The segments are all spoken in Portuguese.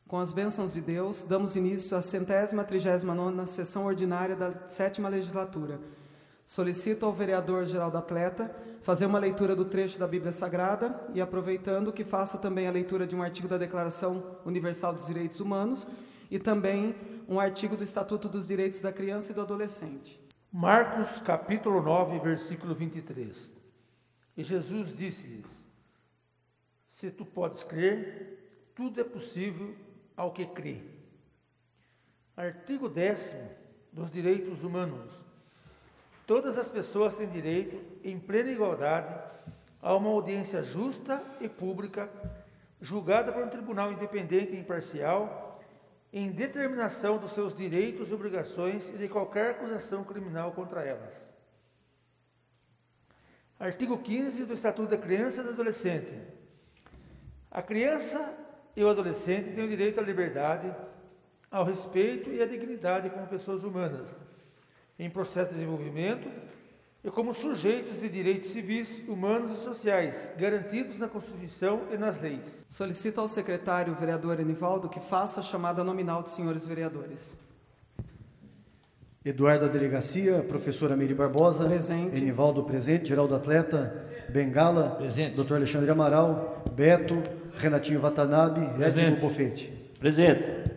Com as bênçãos de Deus, damos início à 139ª sessão ordinária da 7ª legislatura. Solicito ao vereador Geraldo Atleta fazer uma leitura do trecho da Bíblia Sagrada e, aproveitando, que faça também a leitura de um artigo da Declaração Universal dos Direitos Humanos e também um artigo do Estatuto dos Direitos da Criança e do Adolescente. Marcos capítulo 9, versículo 23. E Jesus disse-lhes: Se tu podes crer, tudo é possível ao que crê. Artigo 10º dos Direitos Humanos. Todas as pessoas têm direito, em plena igualdade, a uma audiência justa e pública, julgada por um tribunal independente e imparcial, em determinação dos seus direitos e obrigações e de qualquer acusação criminal contra elas. Artigo 15 do Estatuto da Criança e do Adolescente. A criança e o adolescente têm o direito à liberdade, ao respeito e à dignidade como pessoas humanas, em processo de desenvolvimento e como sujeitos de direitos civis, humanos e sociais, garantidos na Constituição e nas leis. Solicito ao secretário, vereador Enivaldo, que faça a chamada nominal dos senhores vereadores. Eduardo da Delegacia, professora Miri Barbosa. Presente. Enivaldo presente, Geraldo Atleta, Bengala. Presente. Dr. Alexandre Amaral, Beto, Renatinho Watanabe, Edson Bofete. Presente.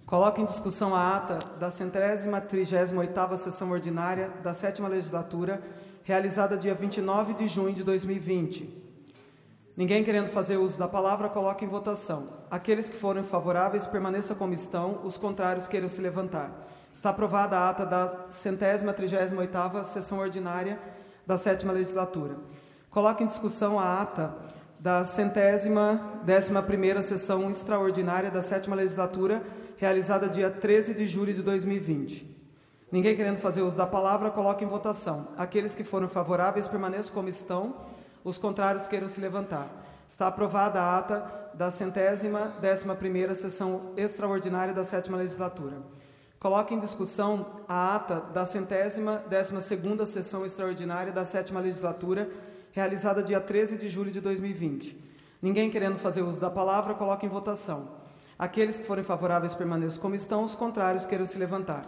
Coloco em discussão a ata da 138ª sessão ordinária da 7ª legislatura, realizada dia 29 de junho de 2020. Ninguém querendo fazer uso da palavra, coloque em votação. Aqueles que forem favoráveis, permaneçam como estão, os contrários queiram se levantar. Está aprovada a ata da 138ª sessão ordinária da 7ª legislatura. Coloco em discussão a ata da 111ª sessão extraordinária da 7ª legislatura, realizada dia 13 de julho de 2020. Ninguém querendo fazer uso da palavra, coloque em votação. Aqueles que foram favoráveis, permaneçam como estão, os contrários queiram se levantar. Está aprovada a ata da 111ª sessão extraordinária da 7ª legislatura. Coloque em discussão a ata da 112ª sessão extraordinária da 7ª legislatura, realizada dia 13 de julho de 2020. Ninguém querendo fazer uso da palavra, coloque em votação. Aqueles que forem favoráveis permaneçam como estão, os contrários queiram se levantar.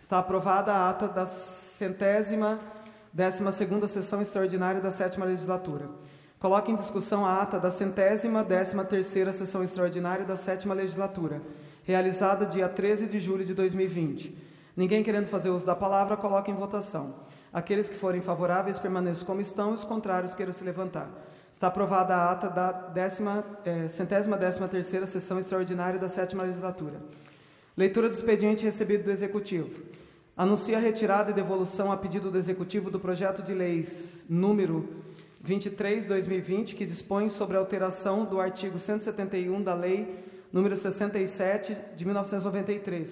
Está aprovada a ata da 112ª sessão extraordinária da 7ª legislatura. Coloque em discussão a ata da 113ª sessão extraordinária da 7ª legislatura, realizada dia 13 de julho de 2020. Ninguém querendo fazer uso da palavra, coloque em votação. Aqueles que forem favoráveis permaneçam como estão, os contrários queiram se levantar. Está aprovada a ata da 113ª sessão extraordinária da 7ª legislatura. Leitura do expediente recebido do Executivo. Anuncia a retirada e devolução a pedido do Executivo do projeto de lei número 23/2020, que dispõe sobre a alteração do artigo 171 da Lei número 67 de 1993,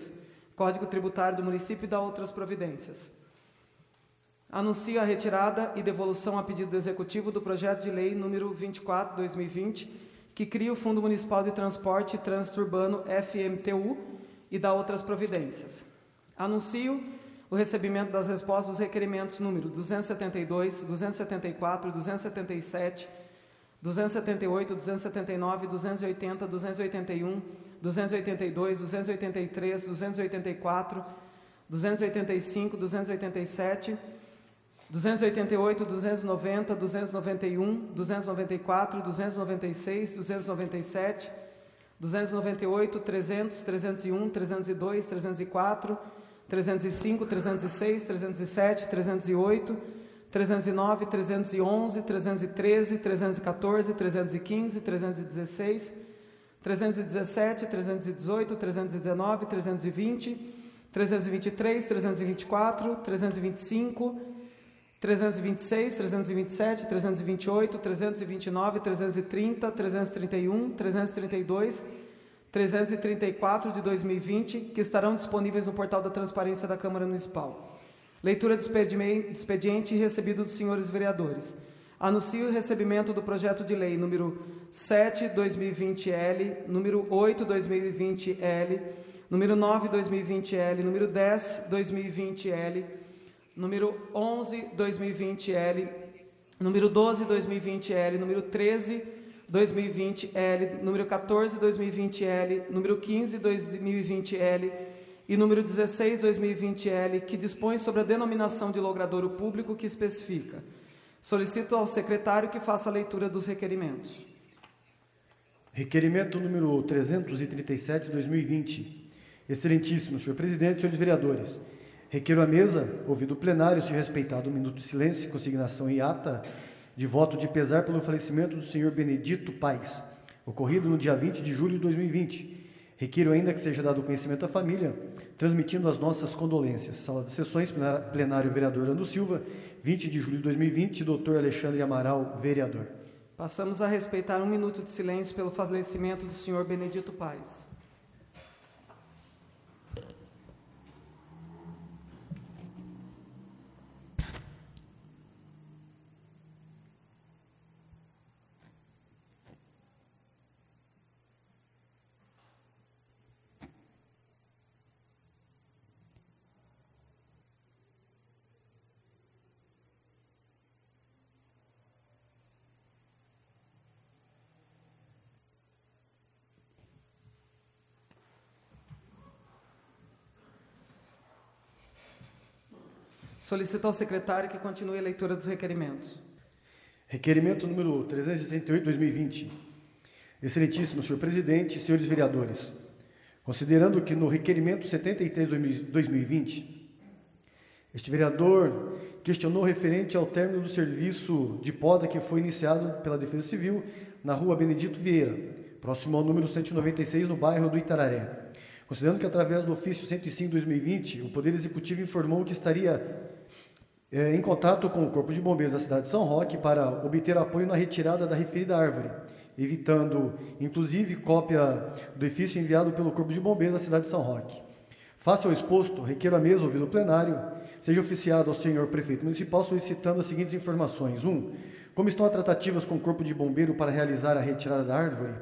Código Tributário do Município e da outras providências. Anuncio a retirada e devolução a pedido do Executivo do projeto de lei número 24/2020, que cria o Fundo Municipal de Transporte e Trânsito Urbano FMTU e da outras providências. Anuncio o recebimento das respostas dos requerimentos número 272, 274, 277, 278, 279, 280, 281, 282, 283, 284, 285, 287, 288, 290, 291, 294, 296, 297, 298, 300, 301, 302, 304, 305, 306, 307, 308, 309, 311, 313, 314, 315, 316, 317, 318, 319, 320, 323, 324, 325, 326, 327, 328, 329, 330, 331, 332, 334 de 2020, que estarão disponíveis no portal da Transparência da Câmara Municipal. Leitura do expediente recebido dos senhores vereadores. Anuncio o recebimento do projeto de lei número 7/2020-L, número 8/2020-L, número 9/2020-L, número 10/2020-L, número 11/2020-L, número 12/2020-L, número 13 2020L, número 14, 2020L, número 15, 2020L e número 16, 2020L, que dispõe sobre a denominação de logradouro público que especifica. Solicito ao secretário que faça a leitura dos requerimentos. Requerimento número 337, 2020. Excelentíssimo senhor presidente, senhores vereadores. Requeiro à mesa, ouvido o plenário, se respeitado um minuto de silêncio, consignação e ata de voto de pesar pelo falecimento do senhor Benedito Paes, ocorrido no dia 20 de julho de 2020. Requeiro ainda que seja dado conhecimento à família, transmitindo as nossas condolências. Sala de sessões, plenário vereador Orlando Silva, 20 de julho de 2020, doutor Alexandre Amaral, vereador. Passamos a respeitar um minuto de silêncio pelo falecimento do senhor Benedito Paes. Solicito ao secretário que continue a leitura dos requerimentos. Requerimento número 368, 2020. Excelentíssimo senhor presidente, senhores vereadores. Considerando que no requerimento 73, 2020, este vereador questionou referente ao término do serviço de poda que foi iniciado pela Defesa Civil na rua Benedito Vieira, próximo ao número 196, no bairro do Itararé. Considerando que através do ofício 105, 2020, o Poder Executivo informou que estaria em contato com o Corpo de Bombeiros da cidade de São Roque para obter apoio na retirada da referida árvore, evitando, inclusive, cópia do ofício enviado pelo Corpo de Bombeiros da cidade de São Roque. Face ao exposto, requeiro a mesa, ouvido o plenário, seja oficiado ao senhor prefeito municipal solicitando as seguintes informações. 1. Como estão as tratativas com o Corpo de Bombeiro para realizar a retirada da árvore?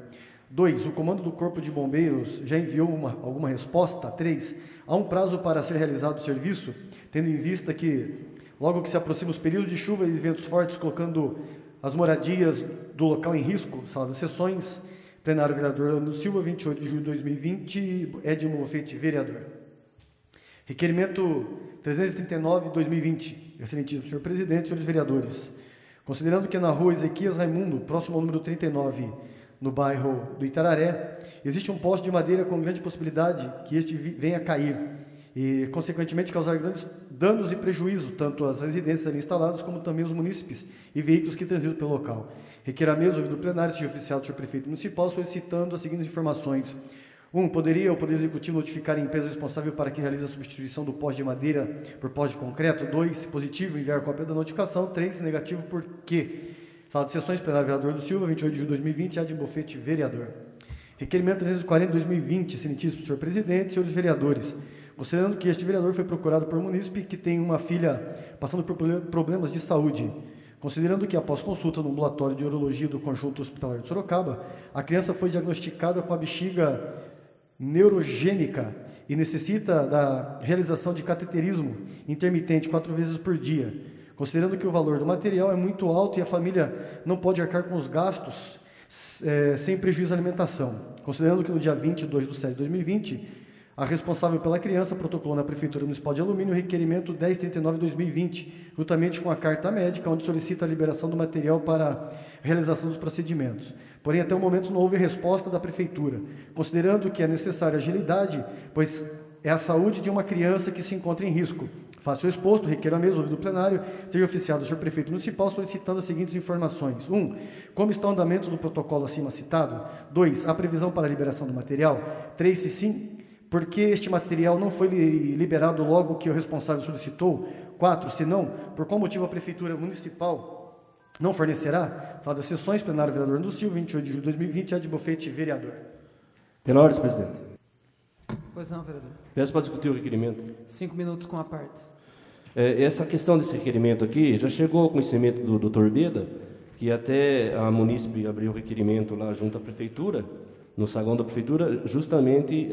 2. O comando do Corpo de Bombeiros já enviou alguma resposta? 3. Há um prazo para ser realizado o serviço, tendo em vista que logo que se aproximam os períodos de chuva e ventos fortes, colocando as moradias do local em risco. Sala de sessões, plenário vereador Orlando Silva, 28 de julho de 2020, Edmo Bofete, vereador. Requerimento 339, 2020. Excelentíssimo senhor presidente, senhores vereadores. Considerando que na rua Ezequias Raimundo, próximo ao número 39, no bairro do Itararé, existe um poste de madeira com grande possibilidade que este venha a cair e, consequentemente, causar grandes danos e prejuízo, tanto às residências ali instaladas, como também aos munícipes e veículos que transitam pelo local. Requer a mesa, ouvido do plenário, seja oficial do senhor prefeito municipal, solicitando as seguintes informações. 1. Poderia o Poder Executivo notificar a empresa responsável para que realize a substituição do poste de madeira por poste de concreto? 2. Se positivo, enviar cópia da notificação. 3. Se negativo, por quê? Sala de sessões, plenário vereador do Silva, 28 de julho de 2020, Edmo Bofete, vereador. Requerimento 340, 2020, excelentíssimo senhor presidente, senhores vereadores. Considerando que este vereador foi procurado por um munícipe que tem uma filha passando por problemas de saúde. Considerando que, após consulta no ambulatório de urologia do Conjunto Hospitalar de Sorocaba, a criança foi diagnosticada com a bexiga neurogênica e necessita da realização de cateterismo intermitente 4 vezes por dia. Considerando que o valor do material é muito alto e a família não pode arcar com os gastos sem prejuízo à alimentação. Considerando que no dia 22 de setembro de 2020, a responsável pela criança protocolou na Prefeitura Municipal de Alumínio o requerimento 1039/2020, juntamente com a carta médica, onde solicita a liberação do material para a realização dos procedimentos. Porém, até o momento não houve resposta da Prefeitura, considerando que é necessária agilidade, pois é a saúde de uma criança que se encontra em risco. Face o exposto, requer a mesa, ouvido do plenário, seja oficiado do senhor prefeito municipal solicitando as seguintes informações. 1. Como está o andamento do protocolo acima citado? 2. A previsão para a liberação do material? 3. Se sim, por que este material não foi liberado logo que o responsável solicitou? 4. Se não, por qual motivo a Prefeitura Municipal não fornecerá? Sala das sessões, plenário vereador do Silva, 28 de julho de 2020, Edmo Bofete, vereador. Pela ordem, presidente. Pois não, vereador. Peço para discutir o requerimento. 5 minutos com a parte. Essa questão desse requerimento aqui já chegou ao conhecimento do doutor Beda, que até a munícipe abriu o requerimento lá junto à Prefeitura, no saguão da Prefeitura, justamente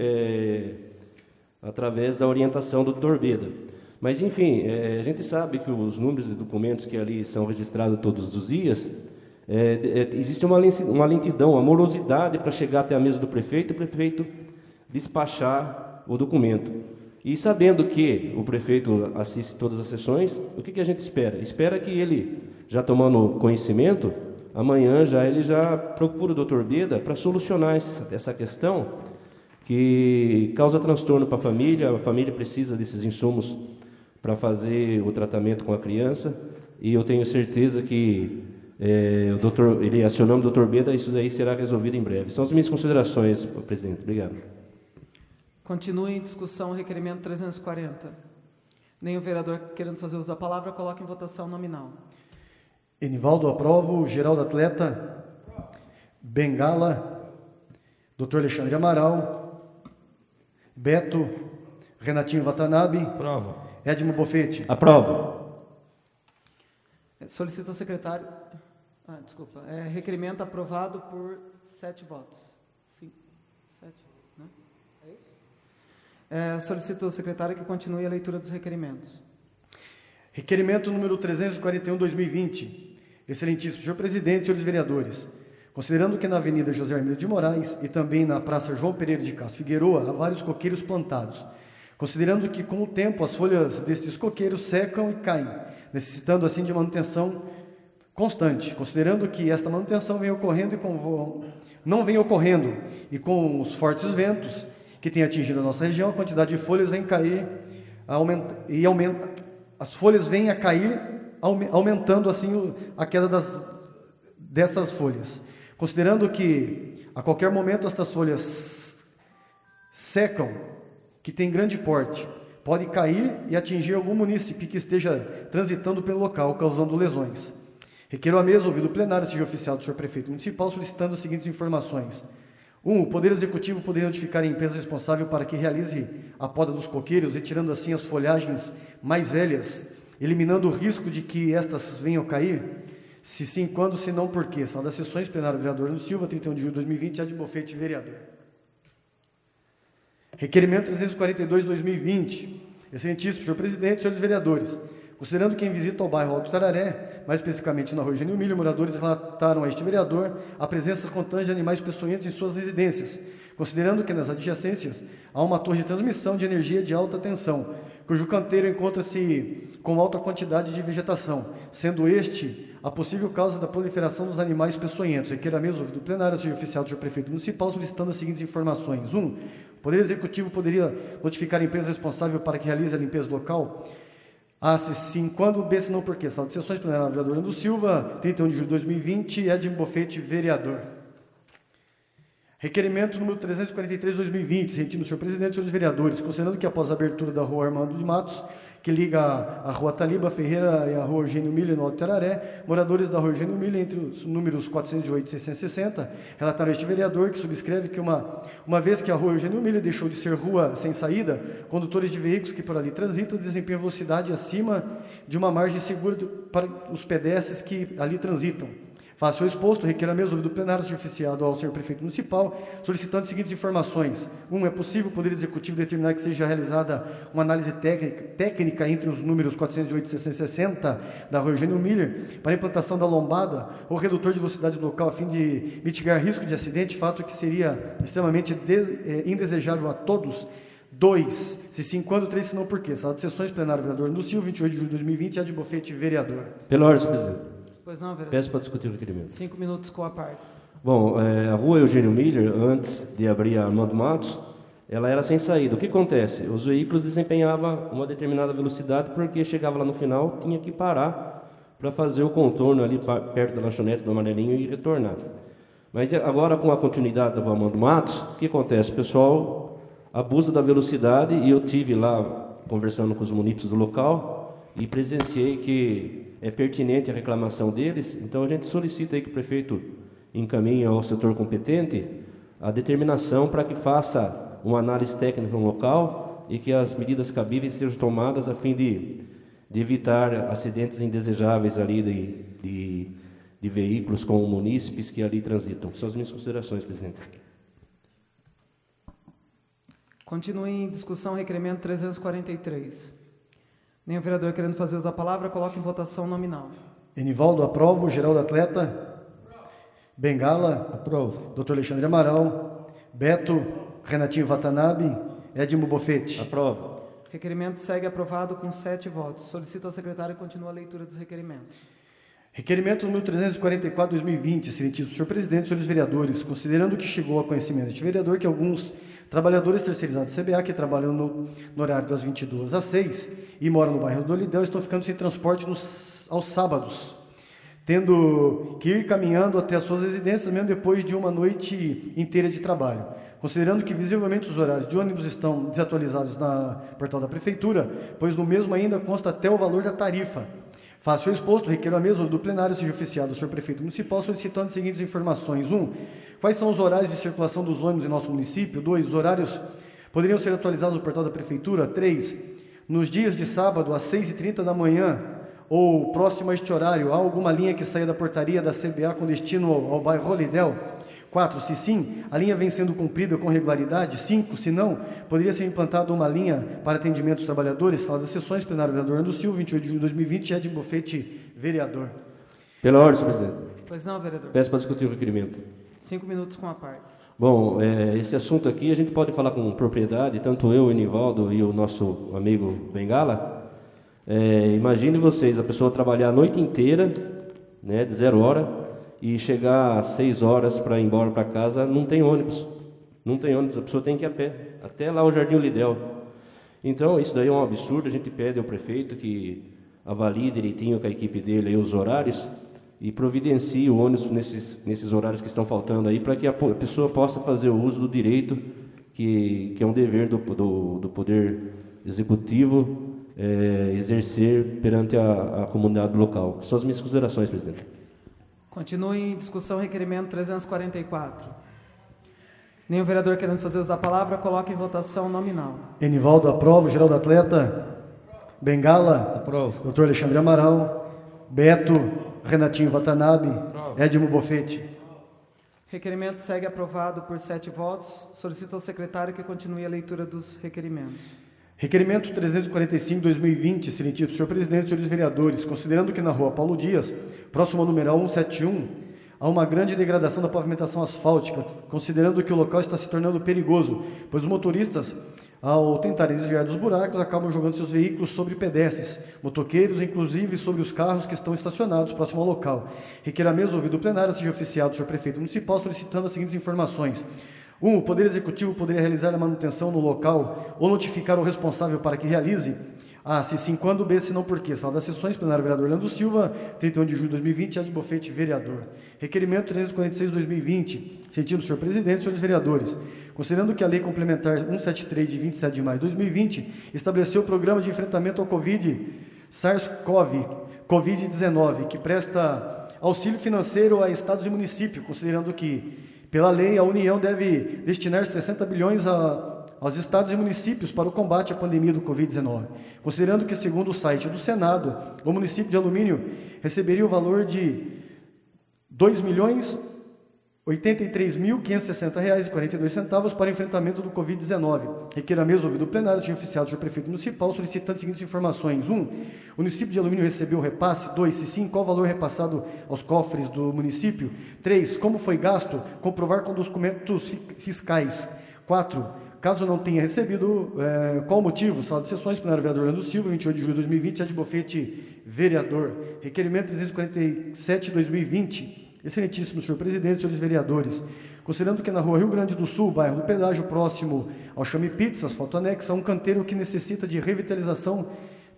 através da orientação do Dr. Beda. Mas, enfim, a gente sabe que os números de documentos que ali são registrados todos os dias, Existe uma lentidão, uma morosidade para chegar até a mesa do prefeito e o prefeito despachar o documento. E sabendo que o prefeito assiste todas as sessões, o que a gente espera? Espera que ele, já tomando conhecimento, amanhã ele já procura o doutor Beda para solucionar essa questão que causa transtorno para a família precisa desses insumos para fazer o tratamento com a criança, e eu tenho certeza que ele acionando o doutor Beda, isso daí será resolvido em breve. São as minhas considerações, presidente. Obrigado. Continue em discussão o requerimento 340. Nenhum vereador querendo fazer uso da palavra, coloque em votação nominal. Enivaldo, aprovo. Geraldo Atleta. Bengala. Dr. Alexandre Amaral. Beto. Renatinho Watanabe. Aprovo. Edmo Bofete. Aprovo. Solicito ao secretário... desculpa. Requerimento aprovado por 7 votos. 5, 7, né? É isso? Solicito ao secretário que continue a leitura dos requerimentos. Requerimento número 341/2020. Excelentíssimo senhor presidente e senhores vereadores, considerando que na Avenida José Hermílio de Moraes e também na Praça João Pereira de Castro Figueroa há vários coqueiros plantados, considerando que com o tempo as folhas destes coqueiros secam e caem, necessitando assim de manutenção constante, considerando que esta manutenção não vem ocorrendo e com os fortes ventos que têm atingido a nossa região, a quantidade de folhas vem cair, as folhas vêm a cair, aumentando assim a queda dessas folhas. Considerando que a qualquer momento estas folhas secam, que tem grande porte, pode cair e atingir algum munícipe que esteja transitando pelo local, causando lesões. Requeiro à mesa, ouvido o plenário, seja oficial do senhor prefeito municipal, solicitando as seguintes informações. 1. O Poder Executivo poderia notificar a empresa responsável para que realize a poda dos coqueiros, retirando assim as folhagens mais velhas, eliminando o risco de que estas venham a cair? Se sim, quando, se não, por quê? Sala das sessões, plenário, vereador Arno Silva, 31 de julho de 2020, Edmo Bofete, vereador. Requerimento 342/2020. Excelentíssimo senhor presidente, senhores vereadores, considerando que em visita ao bairro Alto Tararé, mais especificamente na rua Eugênio Milho, moradores relataram a este vereador a presença constante de animais peçonhentos em suas residências, considerando que nas adjacências há uma torre de transmissão de energia de alta tensão, cujo canteiro encontra-se com alta quantidade de vegetação, sendo este a possível causa da proliferação dos animais peçonhentos. Requer a mesa ouvido do plenário, seja oficial do senhor prefeito municipal, solicitando as seguintes informações. 1. O Poder Executivo poderia notificar a empresa responsável para que realize a limpeza local? Se sim, quando? B, se não, por quê? Sala de sessões, plenário, vereador Arno Silva, 31 de julho de 2020, Edmo Bofete, vereador. Requerimento número 343/2020, sentindo o senhor presidente e senhores vereadores, considerando que após a abertura da rua Armando de Matos, que liga a rua Taliba Ferreira e a rua Eugênio Milho no Alto Tararé, moradores da rua Eugênio Milho, entre os números 408 e 660, relataram a este vereador que subscreve que uma vez que a rua Eugênio Milho deixou de ser rua sem saída, condutores de veículos que por ali transitam desempenham velocidade acima de uma margem segura para os pedestres que ali transitam. Face ao exposto, requer a mesa ouvido do plenário ser oficiado ao senhor prefeito municipal, solicitando as seguintes informações. 1. É possível o Poder Executivo determinar que seja realizada uma análise técnica entre os números 408 e 660 da rua Eugênio Miller para a implantação da lombada ou redutor de velocidade local a fim de mitigar risco de acidente, fato que seria extremamente indesejável a todos. 2. Se sim, quando? 3, se não, por quê? Sala de sessões, plenário, vereador Arno Silva, 28 de julho de 2020, Edmo Bofete, vereador. Pela ordem, senhor presidente. Pois não, vereador. Peço para discutir o requerimento. 5 minutos com a parte. Bom, a rua Eugênio Miller, antes de abrir a Armando Matos, ela era sem saída. O que acontece? Os veículos desempenhavam uma determinada velocidade porque chegava lá no final, tinha que parar para fazer o contorno ali perto da lanchonete do Amarelinho e retornar. Mas agora, com a continuidade da rua Armando Matos, o que acontece? O pessoal abusa da velocidade e eu tive lá conversando com os munícipes do local e presenciei que é pertinente a reclamação deles, então a gente solicita aí que o prefeito encaminhe ao setor competente a determinação para que faça uma análise técnica no local e que as medidas cabíveis sejam tomadas a fim de evitar acidentes indesejáveis ali de veículos com munícipes que ali transitam. São as minhas considerações, presidente. Continue em discussão o requerimento 343. Nenhum vereador querendo fazer uso da palavra, coloque em votação nominal. Enivaldo, aprovo. Geraldo Atleta. Bengala. Aprovo. Dr. Alexandre Amaral. Beto. Renatinho Watanabe. Edmo Bofete. Aprovo. Requerimento segue aprovado com 7 votos. Solicito ao secretário que continue a leitura dos requerimentos. Requerimento número 344/2020, excelentíssimo senhor presidente, senhores vereadores, considerando que chegou a conhecimento deste vereador que alguns trabalhadores terceirizados da CBA que trabalham no horário das 22 às 6 e moram no bairro do Olidel estão ficando sem transporte aos sábados, tendo que ir caminhando até as suas residências mesmo depois de uma noite inteira de trabalho. Considerando que visivelmente os horários de ônibus estão desatualizados na portal da Prefeitura, pois no mesmo ainda consta até o valor da tarifa. Faço o exposto, requeiro a mesa do plenário seja oficiado ao senhor prefeito municipal solicitando as seguintes informações. 1. Quais são os horários de circulação dos ônibus em nosso município? 2. Os horários poderiam ser atualizados no portal da Prefeitura? 3. Nos dias de sábado, às 6h30 da manhã, ou próximo a este horário, há alguma linha que saia da portaria da CBA com destino ao bairro Olidel? 4. Se sim, a linha vem sendo cumprida com regularidade? 5. Se não, poderia ser implantada uma linha para atendimento dos trabalhadores? Sala das sessões, plenário vereador Orlando Silva, 28 de julho de 2020, Edmo Bofete, vereador. Pela ordem, senhor presidente. Pois não, vereador. Peço para discutir o requerimento. 5 minutos com a parte. Bom, esse assunto aqui a gente pode falar com propriedade, tanto eu, o Enivaldo e o nosso amigo Bengala. Imagine vocês, a pessoa trabalhar a noite inteira, né, de 0 hora, e chegar às 6 horas para ir embora para casa, não tem ônibus. Não tem ônibus, a pessoa tem que ir a pé, até lá o Jardim Olidel. Então, isso daí é um absurdo, a gente pede ao prefeito que avalie direitinho com a equipe dele aí os horários e providencie o ônibus nesses horários que estão faltando aí, para que a pessoa possa fazer o uso do direito, que é um dever do Poder Executivo, exercer perante a comunidade local. São as minhas considerações, presidente. Continue em discussão requerimento 344. Nenhum vereador querendo fazer uso da palavra, coloque em votação nominal. Enivaldo aprova. Geraldo Atleta. Bengala. Aprovo. Dr. Alexandre Amaral. Beto. Renatinho Watanabe. Edmo Bofete. Requerimento segue aprovado por 7 votos. Solicito ao secretário que continue a leitura dos requerimentos. Requerimento 345/2020, excelentíssimo senhor presidente, senhores vereadores, considerando que na rua Paulo Dias, próximo ao numeral 171, há uma grande degradação da pavimentação asfáltica, considerando que o local está se tornando perigoso, pois os motoristas, ao tentarem desviar dos buracos, acabam jogando seus veículos sobre pedestres, motoqueiros, inclusive sobre os carros que estão estacionados próximo ao local. Requer a mesa ouvido o plenário seja oficiado ao senhor prefeito municipal solicitando as seguintes informações. 1. O Poder Executivo poderia realizar a manutenção no local ou notificar o responsável para que realize? A. Se sim, quando? B. Se não, por quê? Sala das sessões, plenário vereador Orlando Silva, 31 de julho de 2020, Edmo Bofete, vereador. Requerimento 346/2020, sentido senhor presidente, senhores vereadores. Considerando que a Lei Complementar 173, de 27 de maio de 2020, estabeleceu o Programa de Enfrentamento ao Covid-19, que presta auxílio financeiro a estados e municípios, considerando que pela lei, a União deve destinar 60 bilhões aos estados e municípios para o combate à pandemia do Covid-19. Considerando que, segundo o site do Senado, o município de Alumínio receberia o valor de R$ 2.083.560,42 para o enfrentamento do Covid-19. Requer a mesa ouvido o plenário, seja oficiado do prefeito municipal, solicitando as seguintes informações. 1. O município de Alumínio recebeu o repasse? 2. Se sim, qual o valor repassado aos cofres do município? 3. Como foi gasto? Comprovar com documentos fiscais. 4. Caso não tenha recebido, qual o motivo? Sala de sessões, plenário vereador Orlando Silva, 28 de julho de 2020, Edmo Bofete, vereador. Requerimento 347/2020. Excelentíssimo senhor presidente, senhores vereadores, considerando que na rua Rio Grande do Sul, bairro do Pedágio, próximo ao Chame Pizza, asfalto anexo, há um canteiro que necessita de revitalização,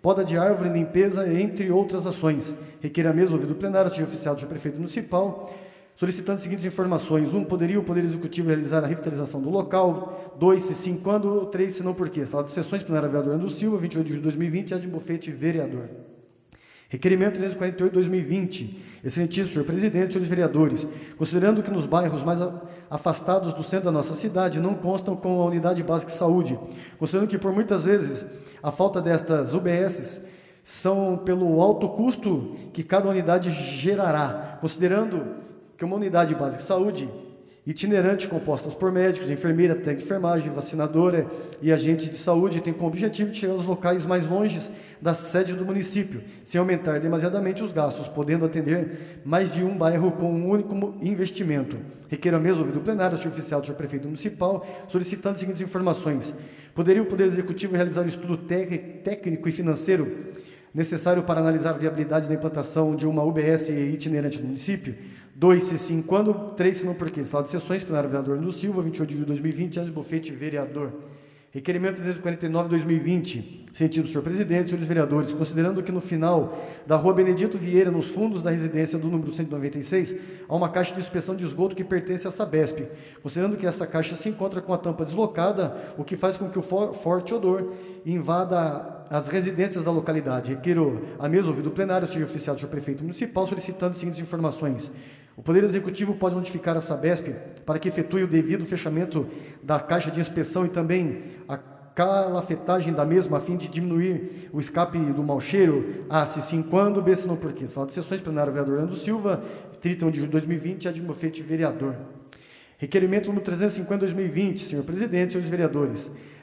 poda de árvore, limpeza, entre outras ações. Requer a mesa ouvido o plenário, seja oficiado do prefeito municipal, solicitando as seguintes informações. 1. Poderia o Poder Executivo realizar a revitalização do local? 2. Se sim, quando? 3. Se não, por quê? Sala de sessões, plenário vereador Orlando Silva, 28 de julho de 2020, Edmo Bofete, vereador. Requerimento 348/2020, excelentíssimo senhor presidente, senhores vereadores, considerando que nos bairros mais afastados do centro da nossa cidade não constam com a unidade básica de saúde, considerando que por muitas vezes a falta destas UBSs são pelo alto custo que cada unidade gerará, considerando que uma unidade básica de saúde itinerante compostas por médicos, enfermeira, técnico de enfermagem, vacinadora e agente de saúde, tem como objetivo de chegar aos locais mais longes da sede do município, sem aumentar demasiadamente os gastos, podendo atender mais de um bairro com um único investimento. Requeiro a mesa ouvido o plenário, senhor oficial do senhor prefeito municipal, solicitando as seguintes informações. Poderia o Poder Executivo realizar um estudo técnico e financeiro necessário para analisar a viabilidade da implantação de uma UBS itinerante no município? 2, se sim, quando? 3, se não, por quê? Sala de sessões, plenário vereador do Silva, 28 de julho de 2020, Ângelo Bofete, vereador. Requerimento 349/2020, sentido, senhor presidente, senhores vereadores, considerando que no final da rua Benedito Vieira, nos fundos da residência do número 196, há uma caixa de inspeção de esgoto que pertence à Sabesp, considerando que essa caixa se encontra com a tampa deslocada, o que faz com que o forte odor invada as residências da localidade. Requeiro a mesa ouvido o plenário, senhor oficial do senhor prefeito municipal, solicitando as seguintes informações. O Poder Executivo pode notificar a Sabesp para que efetue o devido fechamento da caixa de inspeção e também a calafetagem da mesma, a fim de diminuir o escape do mau cheiro? A, se sim, quando? B, se não, por quê? Sala de sessões, plenário vereador Orlando Silva, 31 de julho de 2020, Ângelo Bofete, vereador. Requerimento número 350/2020, senhor presidente, senhores vereadores.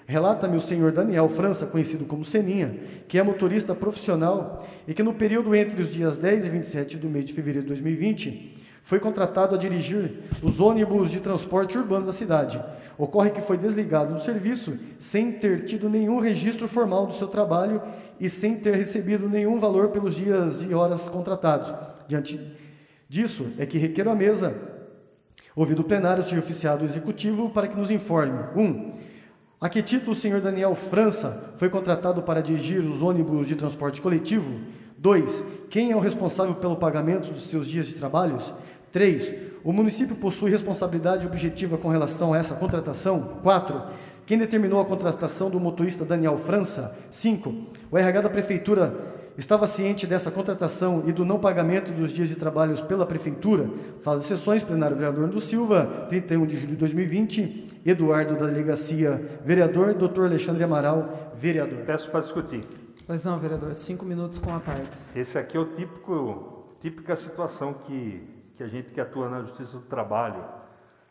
Relata-me o senhor Daniel França, conhecido como Seninha, que é motorista profissional e que no período entre os dias 10 e 27 do mês de fevereiro de 2020 foi contratado a dirigir os ônibus de transporte urbano da cidade. Ocorre que foi desligado do serviço sem ter tido nenhum registro formal do seu trabalho e sem ter recebido nenhum valor pelos dias e horas contratados. Diante disso, é que requeiro a mesa, ouvido o plenário, senhor oficial do Executivo, para que nos informe. 1. A que título o senhor Daniel França foi contratado para dirigir os ônibus de transporte coletivo? 2. Quem é o responsável pelo pagamento dos seus dias de trabalhos? 3. O município possui responsabilidade objetiva com relação a essa contratação? 4. Quem determinou a contratação do motorista Daniel França? 5. O RH da Prefeitura estava ciente dessa contratação e do não pagamento dos dias de trabalhos pela Prefeitura? Sala de sessões, plenário vereador do Silva, 31 de julho de 2020, Eduardo da Delegacia, vereador, doutor Alexandre Amaral, vereador. Peço para discutir. Pois não, vereador, 5 minutos com a parte. Esse aqui é o típica situação que a gente que atua na Justiça do Trabalho,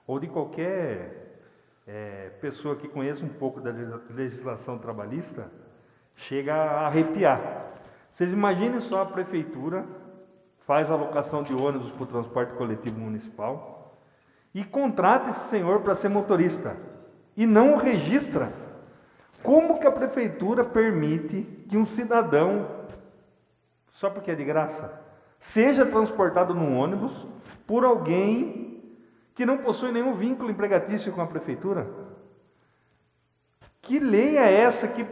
ou de qualquer pessoa que conheça um pouco da legislação trabalhista, chega a arrepiar. Vocês imaginem só, a Prefeitura faz a alocação de ônibus para o transporte coletivo municipal e contrata esse senhor para ser motorista e não o registra. Como que a Prefeitura permite que um cidadão, só porque é de graça, seja transportado num ônibus por alguém que não possui nenhum vínculo empregatício com a Prefeitura? Que lei é essa? Que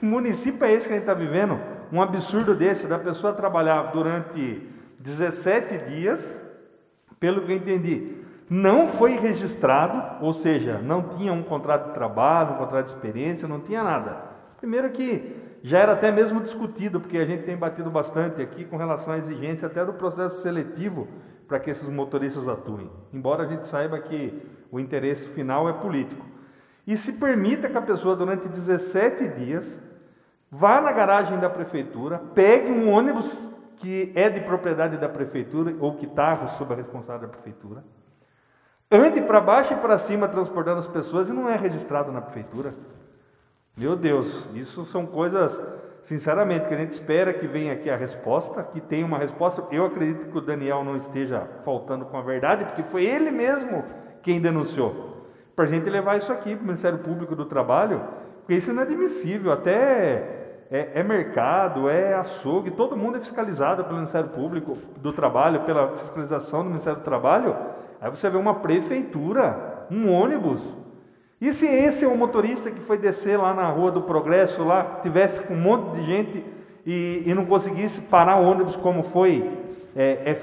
município é esse que a gente está vivendo? Um absurdo desse, da pessoa trabalhar durante 17 dias, pelo que eu entendi, não foi registrado, ou seja, não tinha um contrato de trabalho, um contrato de experiência, não tinha nada. Primeiro que já era até mesmo discutido, porque a gente tem batido bastante aqui com relação à exigência até do processo seletivo para que esses motoristas atuem, embora a gente saiba que o interesse final é político. E se permita que a pessoa durante 17 dias vá na garagem da Prefeitura, pegue um ônibus que é de propriedade da Prefeitura ou que está sob a responsabilidade da Prefeitura, ande para baixo e para cima transportando as pessoas e não é registrado na Prefeitura. Meu Deus, isso são coisas, sinceramente, que a gente espera que venha aqui a resposta, que tenha uma resposta. Eu acredito que o Daniel não esteja faltando com a verdade, porque foi ele mesmo quem denunciou. Para a gente levar isso aqui para o Ministério Público do Trabalho, porque isso é inadmissível, até é mercado, é açougue, todo mundo é fiscalizado pelo Ministério Público do Trabalho, pela fiscalização do Ministério do Trabalho. Aí você vê uma prefeitura, um ônibus. E se esse é o motorista que foi descer lá na Rua do Progresso, lá, tivesse com um monte de gente e não conseguisse parar o ônibus como foi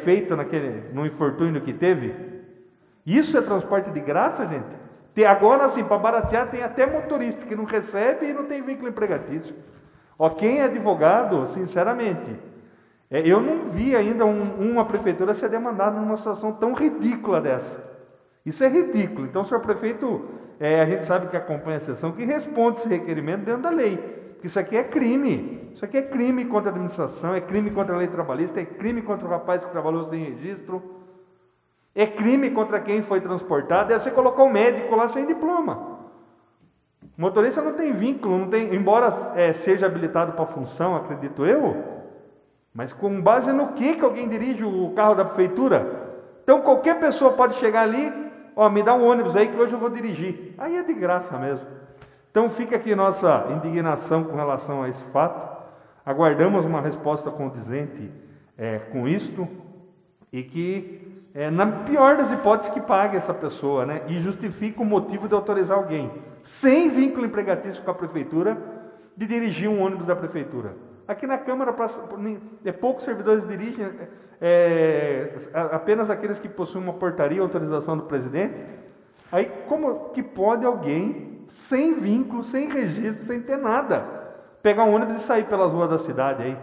feito no infortúnio que teve? Isso é transporte de graça, gente? Agora, assim, para baratear, tem até motorista que não recebe e não tem vínculo empregatício. Ó, quem é advogado, sinceramente, eu não vi ainda uma prefeitura ser demandada numa situação tão ridícula dessa. Isso é ridículo. Então, senhor prefeito, a gente sabe que acompanha a sessão, que responde esse requerimento dentro da lei. Isso aqui é crime. Isso aqui é crime contra a administração, é crime contra a lei trabalhista, é crime contra o rapaz que trabalhou sem registro. É crime contra quem foi transportado, é você colocar um médico lá sem diploma. O motorista não tem vínculo, não tem, embora seja habilitado para a função, acredito eu, mas com base no que alguém dirige o carro da prefeitura? Então qualquer pessoa pode chegar ali, me dá um ônibus aí que hoje eu vou dirigir. Aí é de graça mesmo. Então fica aqui nossa indignação com relação a esse fato. Aguardamos uma resposta condizente com isto e que, na pior das hipóteses, que pague essa pessoa, né? E justifique o motivo de autorizar alguém, sem vínculo empregatício com a prefeitura, de dirigir um ônibus da prefeitura. Aqui na Câmara, poucos servidores dirigem, apenas aqueles que possuem uma portaria, autorização do presidente. Aí como que pode alguém, sem vínculo, sem registro, sem ter nada, pegar um ônibus e sair pelas ruas da cidade aí?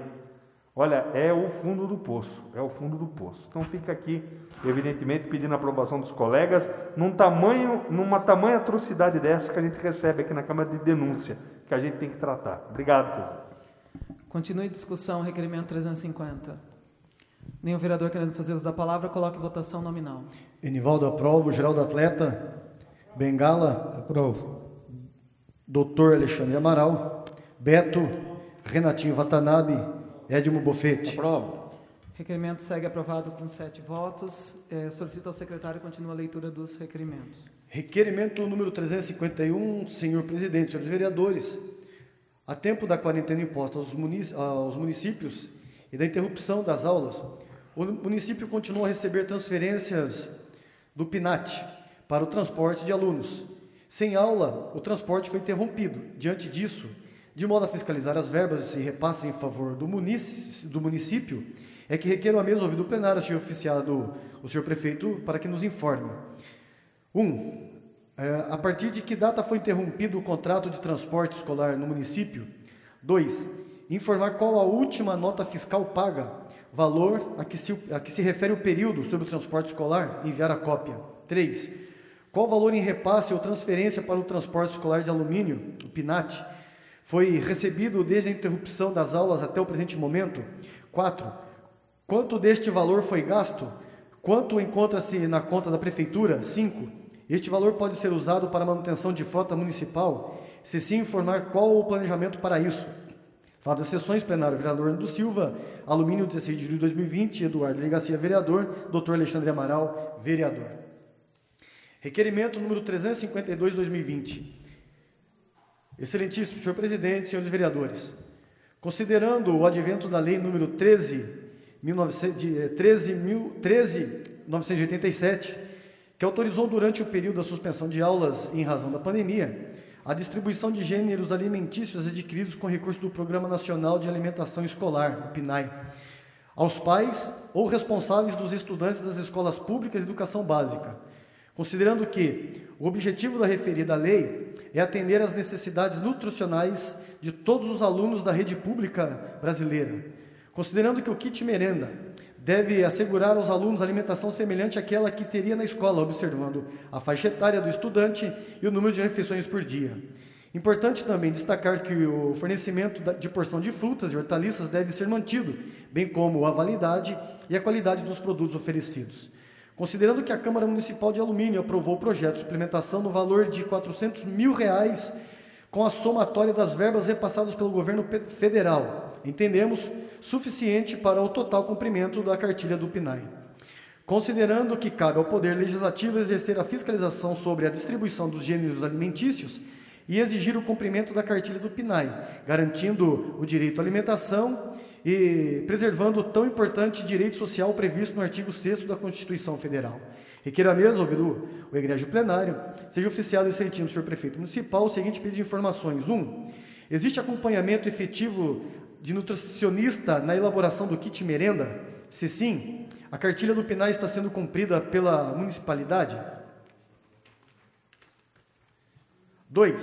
Olha, é o fundo do poço, é o fundo do poço. Então fica aqui, evidentemente, pedindo a aprovação dos colegas, numa tamanha atrocidade dessa que a gente recebe aqui na Câmara de denúncia, que a gente tem que tratar. Obrigado, presidente. Continue discussão, requerimento 350. Nenhum vereador querendo fazer uso da palavra, coloque em votação nominal. Enivaldo, aprovo. Geraldo Atleta. Bengala. Aprovo. Doutor Alexandre Amaral. Beto. Renatinho Watanabe. Edmo Bofete. Aprovo. Requerimento segue aprovado com 7 votos. Solicito ao secretário continue a leitura dos requerimentos. Requerimento número 351, senhor presidente, senhores vereadores. A tempo da quarentena imposta aos municípios e da interrupção das aulas, o município continua a receber transferências do PNAT para o transporte de alunos. Sem aula, o transporte foi interrompido. Diante disso, de modo a fiscalizar as verbas e repasses em favor do município, é que requer a mesa ouvido o plenário, senhor oficiado, o senhor prefeito, para que nos informe. 1. A partir de que data foi interrompido o contrato de transporte escolar no município? 2. Informar qual a última nota fiscal paga, valor a que se refere o período sobre o transporte escolar e enviar a cópia. 3. Qual valor em repasse ou transferência para o transporte escolar de alumínio, o PNAT, foi recebido desde a interrupção das aulas até o presente momento? 4. Quanto deste valor foi gasto? Quanto encontra-se na conta da prefeitura? 5. Este valor pode ser usado para manutenção de frota municipal? Se sim, informar qual o planejamento para isso. Fala das sessões plenário, vereador Orlando Silva, alumínio 16 de julho de 2020, Eduardo Legacia, vereador, doutor Alexandre Amaral, vereador. Requerimento número 352 de 2020. Excelentíssimo senhor presidente, senhores vereadores, considerando o advento da lei número 13.987, que autorizou durante o período da suspensão de aulas em razão da pandemia, a distribuição de gêneros alimentícios adquiridos com recurso do Programa Nacional de Alimentação Escolar, o PNAE, aos pais ou responsáveis dos estudantes das escolas públicas de educação básica, considerando que o objetivo da referida lei é atender às necessidades nutricionais de todos os alunos da rede pública brasileira, considerando que o kit merenda deve assegurar aos alunos alimentação semelhante àquela que teria na escola, observando a faixa etária do estudante e o número de refeições por dia. Importante também destacar que o fornecimento de porção de frutas e hortaliças deve ser mantido, bem como a validade e a qualidade dos produtos oferecidos. Considerando que a Câmara Municipal de Alumínio aprovou o projeto de implementação no valor de R$ 400 mil, com a somatória das verbas repassadas pelo governo federal, entendemos suficiente para o total cumprimento da cartilha do PNAE. Considerando que cabe ao Poder Legislativo exercer a fiscalização sobre a distribuição dos gêneros alimentícios e exigir o cumprimento da cartilha do PNAE, garantindo o direito à alimentação e preservando o tão importante direito social previsto no artigo 6º da Constituição Federal. Requeira a mesa, ouvido o egrégio plenário, seja oficiado e excelentíssimo senhor prefeito municipal, o seguinte pedido de informações. 1. Existe acompanhamento efetivo de nutricionista na elaboração do kit merenda? Se sim, a cartilha do PNAE está sendo cumprida pela municipalidade? 2.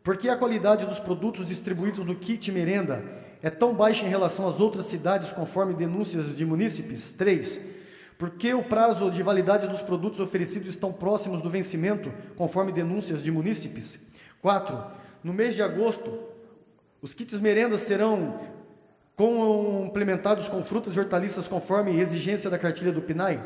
Por que a qualidade dos produtos distribuídos no kit merenda é tão baixa em relação às outras cidades, conforme denúncias de munícipes? 3. Por que o prazo de validade dos produtos oferecidos estão próximos do vencimento, conforme denúncias de munícipes? 4. No mês de agosto, os kits merendas serão complementados com frutas e hortaliças conforme exigência da cartilha do PNAE?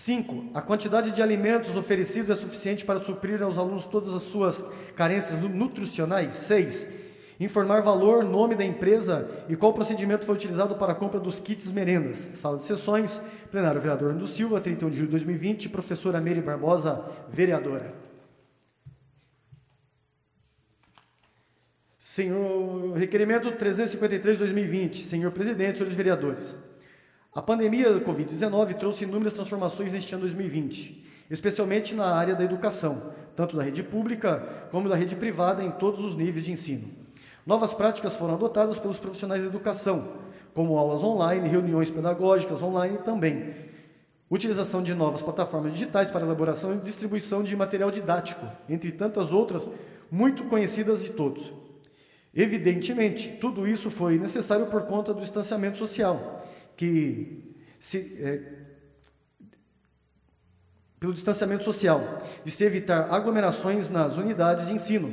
5. A quantidade de alimentos oferecidos é suficiente para suprir aos alunos todas as suas carências nutricionais? 6. Informar valor, nome da empresa e qual procedimento foi utilizado para a compra dos kits merendas. Sala de sessões, plenário vereador Arlindo Silva, 31 de julho de 2020, professora Meire Barbosa, vereadora. Senhor, requerimento 353 de 2020, senhor presidente, senhores vereadores. A pandemia da Covid-19 trouxe inúmeras transformações neste ano 2020, especialmente na área da educação, tanto da rede pública como da rede privada em todos os níveis de ensino. Novas práticas foram adotadas pelos profissionais da educação, como aulas online, reuniões pedagógicas online também. Utilização de novas plataformas digitais para elaboração e distribuição de material didático, entre tantas outras muito conhecidas de todos. Evidentemente, tudo isso foi necessário por conta do distanciamento social, pelo distanciamento social, de se evitar aglomerações nas unidades de ensino,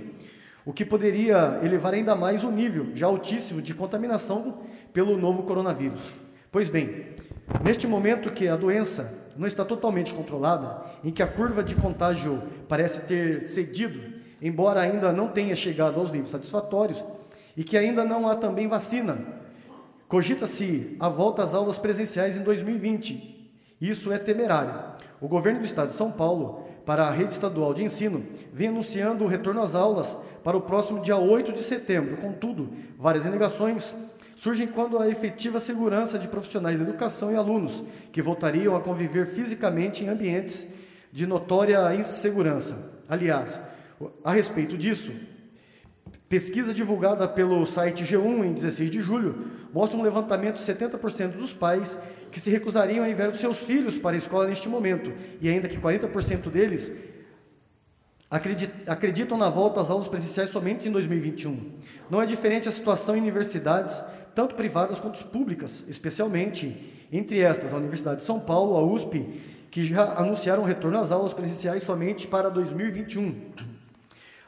o que poderia elevar ainda mais o nível já altíssimo de contaminação pelo novo coronavírus. Pois bem, neste momento que a doença não está totalmente controlada, em que a curva de contágio parece ter cedido, embora ainda não tenha chegado aos níveis satisfatórios, e que ainda não há também vacina, cogita-se a volta às aulas presenciais em 2020. Isso é temerário. O governo do estado de São Paulo, para a rede estadual de ensino, vem anunciando o retorno às aulas para o próximo dia 8 de setembro. Contudo, várias alegações surgem quanto à efetiva segurança de profissionais da educação e alunos, que voltariam a conviver fisicamente em ambientes de notória insegurança. Aliás, a respeito disso, pesquisa divulgada pelo site G1 em 16 de julho mostra um levantamento de 70% dos pais que se recusariam a enviar os seus filhos para a escola neste momento, e ainda que 40% deles acreditam na volta às aulas presenciais somente em 2021. Não é diferente a situação em universidades, tanto privadas quanto públicas, especialmente entre estas, a Universidade de São Paulo, a USP, que já anunciaram o retorno às aulas presenciais somente para 2021.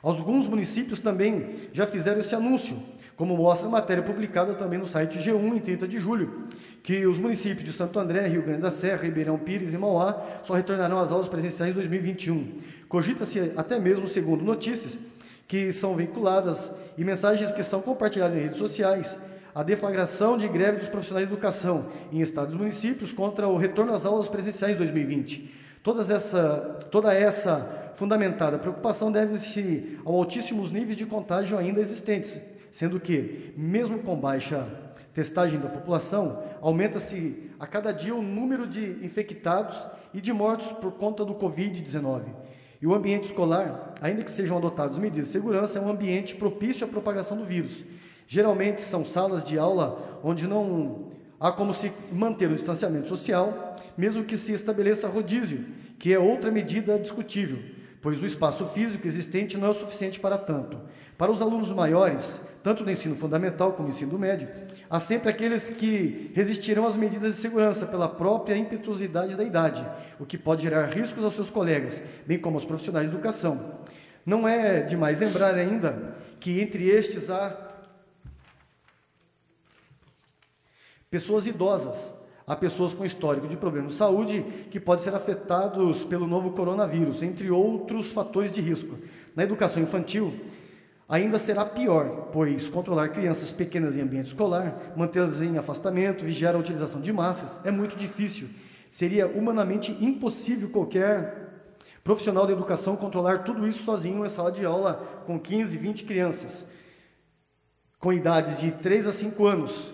Alguns municípios também já fizeram esse anúncio, como mostra a matéria publicada também no site G1 em 30 de julho, que os municípios de Santo André, Rio Grande da Serra, Ribeirão Pires e Mauá só retornarão às aulas presenciais em 2021. Cogita-se até mesmo, segundo notícias que são veiculadas e mensagens que são compartilhadas em redes sociais, a deflagração de greve dos profissionais de educação em estados e municípios contra o retorno às aulas presenciais em 2020. Toda essa fundamentada preocupação deve-se aos altíssimos níveis de contágio ainda existentes, sendo que, mesmo com baixa testagem da população, aumenta-se a cada dia o número de infectados e de mortos por conta do Covid-19. E o ambiente escolar, ainda que sejam adotadas medidas de segurança, é um ambiente propício à propagação do vírus. Geralmente são salas de aula onde não há como se manter o distanciamento social, mesmo que se estabeleça rodízio, que é outra medida discutível, pois o espaço físico existente não é o suficiente para tanto. Para os alunos maiores, tanto do ensino fundamental como do ensino médio, há sempre aqueles que resistirão às medidas de segurança pela própria impetuosidade da idade, o que pode gerar riscos aos seus colegas, bem como aos profissionais de educação. Não é demais lembrar ainda que entre estes há pessoas idosas, há pessoas com histórico de problemas de saúde que podem ser afetados pelo novo coronavírus, entre outros fatores de risco. Na educação infantil, ainda será pior, pois controlar crianças pequenas em ambiente escolar, mantê-las em afastamento, vigiar a utilização de máscaras é muito difícil. Seria humanamente impossível qualquer profissional da educação controlar tudo isso sozinho em sala de aula com 15, 20 crianças, com idades de 3 a 5 anos.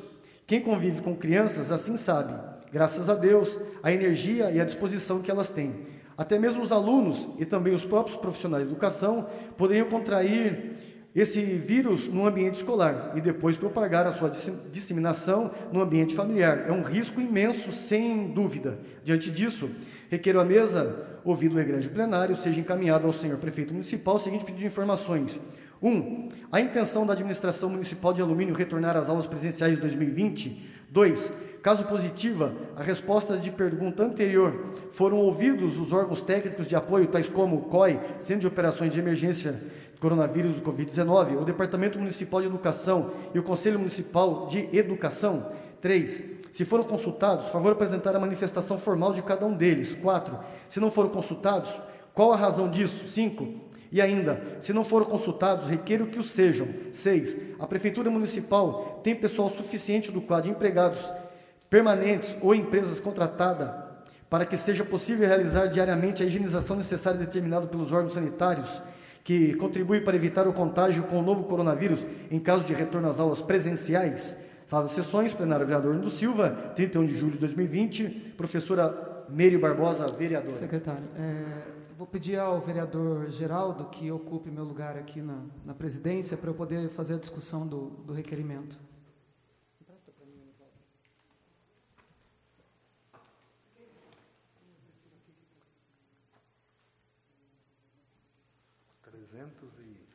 Quem convive com crianças assim sabe, graças a Deus, a energia e a disposição que elas têm. Até mesmo os alunos e também os próprios profissionais de educação poderiam contrair esse vírus no ambiente escolar e depois propagar a sua disseminação no ambiente familiar. É um risco imenso, sem dúvida. Diante disso, requeiro à mesa, ouvido o egrégio plenário, seja encaminhado ao senhor prefeito municipal o seguinte pedido de informações. 1. A intenção da administração municipal de Alumínio retornar às aulas presenciais de 2020. 2. Caso positiva, a resposta de pergunta anterior foram ouvidos os órgãos técnicos de apoio, tais como o COI, Centro de Operações de Emergência Coronavírus do Covid-19, o Departamento Municipal de Educação e o Conselho Municipal de Educação. 3. Se foram consultados, favor apresentar a manifestação formal de cada um deles. 4. Se não foram consultados, qual a razão disso? 5. E ainda, se não foram consultados, requeiro que o sejam. 6. A Prefeitura Municipal tem pessoal suficiente do quadro de empregados permanentes ou empresas contratadas para que seja possível realizar diariamente a higienização necessária determinada pelos órgãos sanitários, que contribui para evitar o contágio com o novo coronavírus em caso de retorno às aulas presenciais. Sala de sessões, plenário vereador Orlando Silva, 31 de julho de 2020, professora Meire Barbosa, vereadora. Secretário, vou pedir ao vereador Geraldo que ocupe meu lugar aqui na presidência para eu poder fazer a discussão do requerimento. 300 e...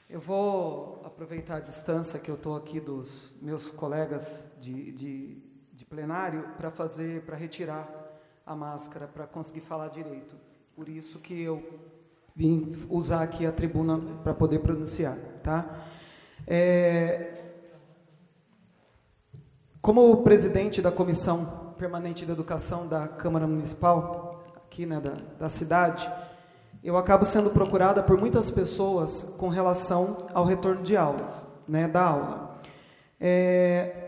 Eu vou aproveitar a distância que eu estou aqui dos meus colegas de plenário para retirar a máscara, para conseguir falar direito. Por isso que eu vim usar aqui a tribuna para poder pronunciar, tá? Como presidente da Comissão Permanente de Educação da Câmara Municipal, aqui, né, da cidade, eu acabo sendo procurada por muitas pessoas com relação ao retorno de aulas, né, da aula.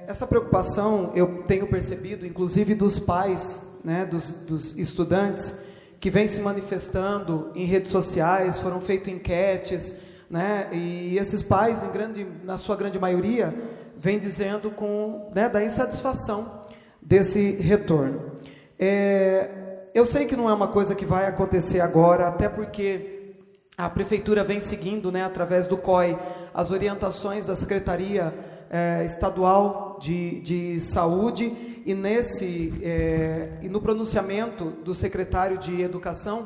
Essa preocupação eu tenho percebido, inclusive dos pais, né, dos estudantes, que vêm se manifestando em redes sociais, foram feitas enquetes, né, e esses pais, na sua grande maioria, vêm dizendo da insatisfação desse retorno. Eu sei que não é uma coisa que vai acontecer agora, até porque a Prefeitura vem seguindo, né, através do COI, as orientações da Secretaria Estadual de Saúde e no pronunciamento do secretário de Educação,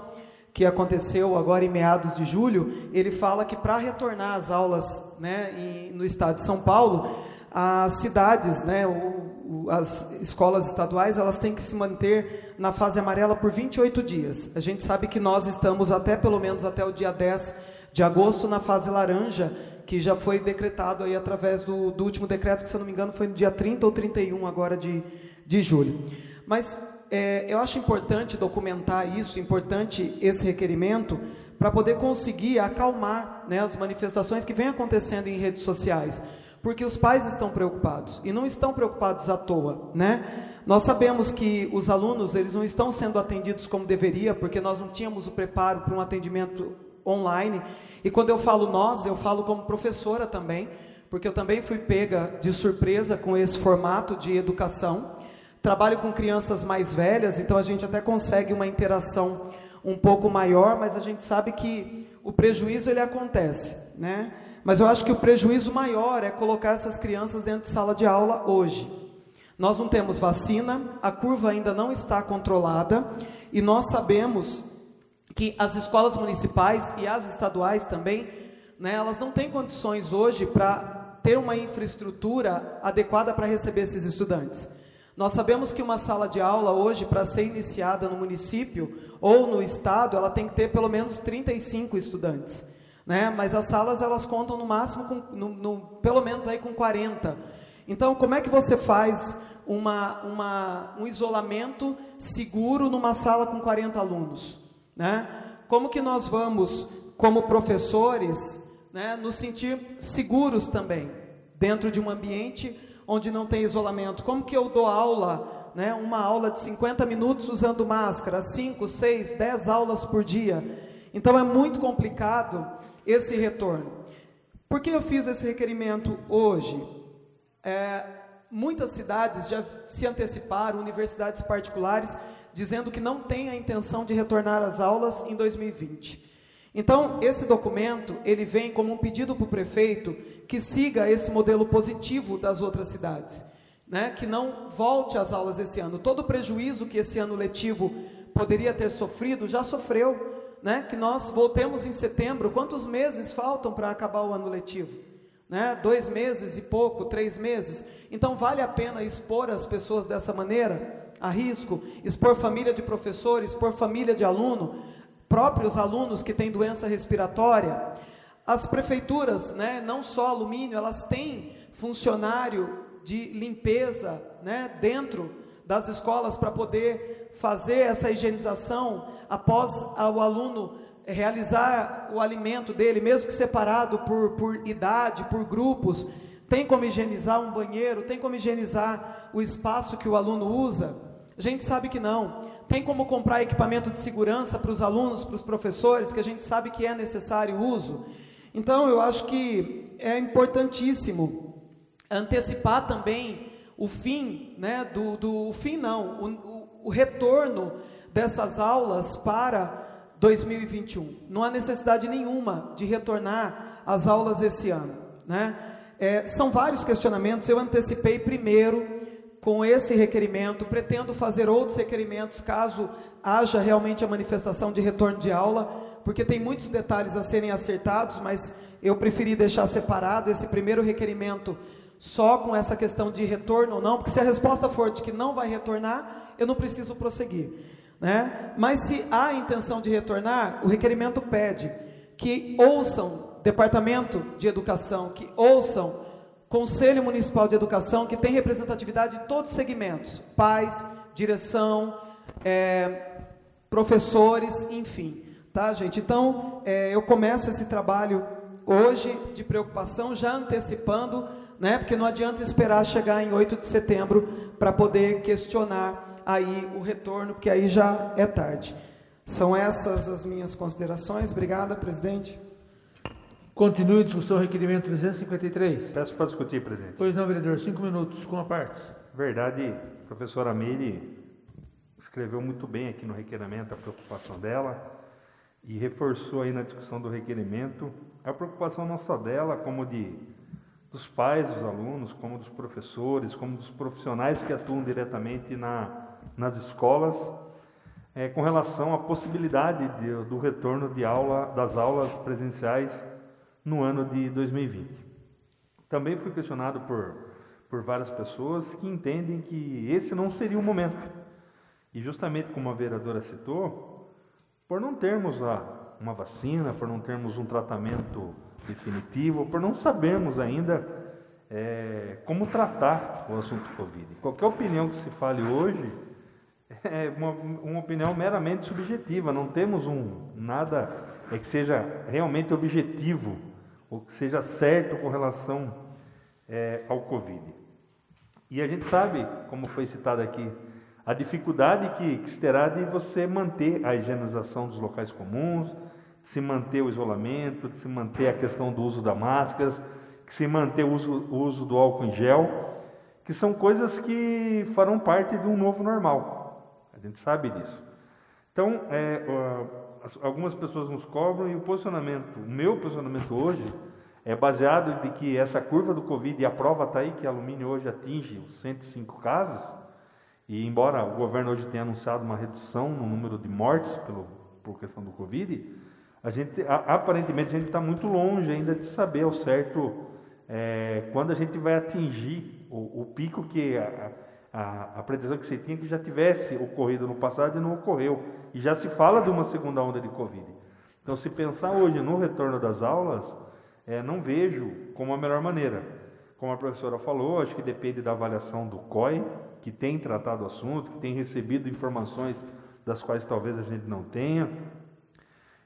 que aconteceu agora em meados de julho, ele fala que para retornar às aulas, né, no estado de São Paulo, as cidades, né, as escolas estaduais, elas têm que se manter na fase amarela por 28 dias. A gente sabe que nós estamos pelo menos até o dia 10 de agosto na fase laranja, que já foi decretado aí através do último decreto, que se eu não me engano foi no dia 30 ou 31 agora de julho. Mas eu acho importante documentar isso, importante esse requerimento, para poder conseguir acalmar, né, as manifestações que vêm acontecendo em redes sociais. Porque os pais estão preocupados, e não estão preocupados à toa, né? Nós sabemos que os alunos, eles não estão sendo atendidos como deveria, porque nós não tínhamos o preparo para um atendimento online, e quando eu falo nós, eu falo como professora também, porque eu também fui pega de surpresa com esse formato de educação. Trabalho com crianças mais velhas, então a gente até consegue uma interação um pouco maior, mas a gente sabe que o prejuízo ele acontece, né? Mas eu acho que o prejuízo maior é colocar essas crianças dentro de sala de aula hoje. Nós não temos vacina, a curva ainda não está controlada, e nós sabemos que as escolas municipais e as estaduais também, né, elas não têm condições hoje para ter uma infraestrutura adequada para receber esses estudantes. Nós sabemos que uma sala de aula hoje, para ser iniciada no município ou no estado, ela tem que ter pelo menos 35 estudantes. Né? Mas as salas, elas contam no máximo, pelo menos aí com 40. Então, como é que você faz um isolamento seguro numa sala com 40 alunos? Né? Como que nós vamos, como professores, né, nos sentir seguros também, dentro de um ambiente onde não tem isolamento? Como que eu dou aula, né, uma aula de 50 minutos usando máscara, 5, 6, 10 aulas por dia? Então, é muito complicado esse retorno. Por que eu fiz esse requerimento hoje? Muitas cidades já se anteciparam, universidades particulares, dizendo que não têm a intenção de retornar às aulas em 2020. Então, esse documento, ele vem como um pedido para o prefeito que siga esse modelo positivo das outras cidades, né? Que não volte às aulas esse ano. Todo o prejuízo que esse ano letivo poderia ter sofrido, já sofreu. Né, que nós voltemos em setembro. Quantos meses faltam para acabar o ano letivo? Né, 2 meses e pouco, 3 meses. Então vale a pena expor as pessoas dessa maneira, a risco, expor família de professor, expor família de aluno, próprios alunos que têm doença respiratória. as prefeituras, né, não só alumínio, elas têm funcionário de limpeza, né, dentro das escolas para poder fazer essa higienização após o aluno realizar o alimento dele, mesmo que separado por idade, por grupos. Tem como higienizar um banheiro, tem como higienizar o espaço que o aluno usa? A gente sabe que não. Tem como comprar equipamento de segurança para os alunos, para os professores, que a gente sabe que é necessário o uso? Então, eu acho que é importantíssimo antecipar também o fim, né, o retorno dessas aulas para 2021. Não há necessidade nenhuma de retornar às aulas esse ano, né? São vários questionamentos. Eu antecipei primeiro com esse requerimento, pretendo fazer outros requerimentos caso haja realmente a manifestação de retorno de aula, porque tem muitos detalhes a serem acertados, mas eu preferi deixar separado esse primeiro requerimento só com essa questão de retorno ou não, porque se a resposta for de que não vai retornar, eu não preciso prosseguir, né? Mas se há intenção de retornar, o requerimento pede que ouçam Departamento de Educação, que ouçam Conselho Municipal de Educação, que tem representatividade de todos os segmentos, pais, direção, professores, enfim, tá, gente? Então, eu começo esse trabalho hoje de preocupação, já antecipando, né, porque não adianta esperar chegar em 8 de setembro para poder questionar aí o retorno, porque aí já é tarde. São essas as minhas considerações. Obrigada, presidente. Continue a discussão, requerimento 353. Peço para discutir, presidente. Pois não, vereador, 5 minutos, com a parte. Verdade, a professora Meire escreveu muito bem aqui no requerimento a preocupação dela e reforçou aí na discussão do requerimento a preocupação não só dela, como dos pais dos alunos, como dos professores, como dos profissionais que atuam diretamente nas escolas, com relação à possibilidade do retorno das aulas presenciais no ano de 2020. Também fui questionado por várias pessoas que entendem que esse não seria o momento. E justamente como a vereadora citou, por não termos uma vacina, por não termos um tratamento definitivo, por não sabermos ainda como tratar o assunto Covid. Qualquer opinião que se fale hoje é uma opinião meramente subjetiva, não temos nada que seja realmente objetivo, ou que seja certo com relação ao Covid. E a gente sabe, como foi citado aqui, a dificuldade que se terá de você manter a higienização dos locais comuns, de se manter o isolamento, de se manter a questão do uso da máscara, de se manter o uso do álcool em gel, que são coisas que farão parte de um novo normal. A gente sabe disso. Então, algumas pessoas nos cobram e o meu posicionamento hoje é baseado de que essa curva do Covid, e a prova está aí que a Alumínio hoje atinge os 105 casos, e embora o governo hoje tenha anunciado uma redução no número de mortes por questão do Covid, aparentemente a gente está muito longe ainda de saber ao certo quando a gente vai atingir o pico que a previsão que se tinha que já tivesse ocorrido no passado e não ocorreu. E já se fala de uma segunda onda de Covid. Então, se pensar hoje no retorno das aulas, não vejo como a melhor maneira. Como a professora falou, acho que depende da avaliação do COI, que tem tratado o assunto, que tem recebido informações das quais talvez a gente não tenha,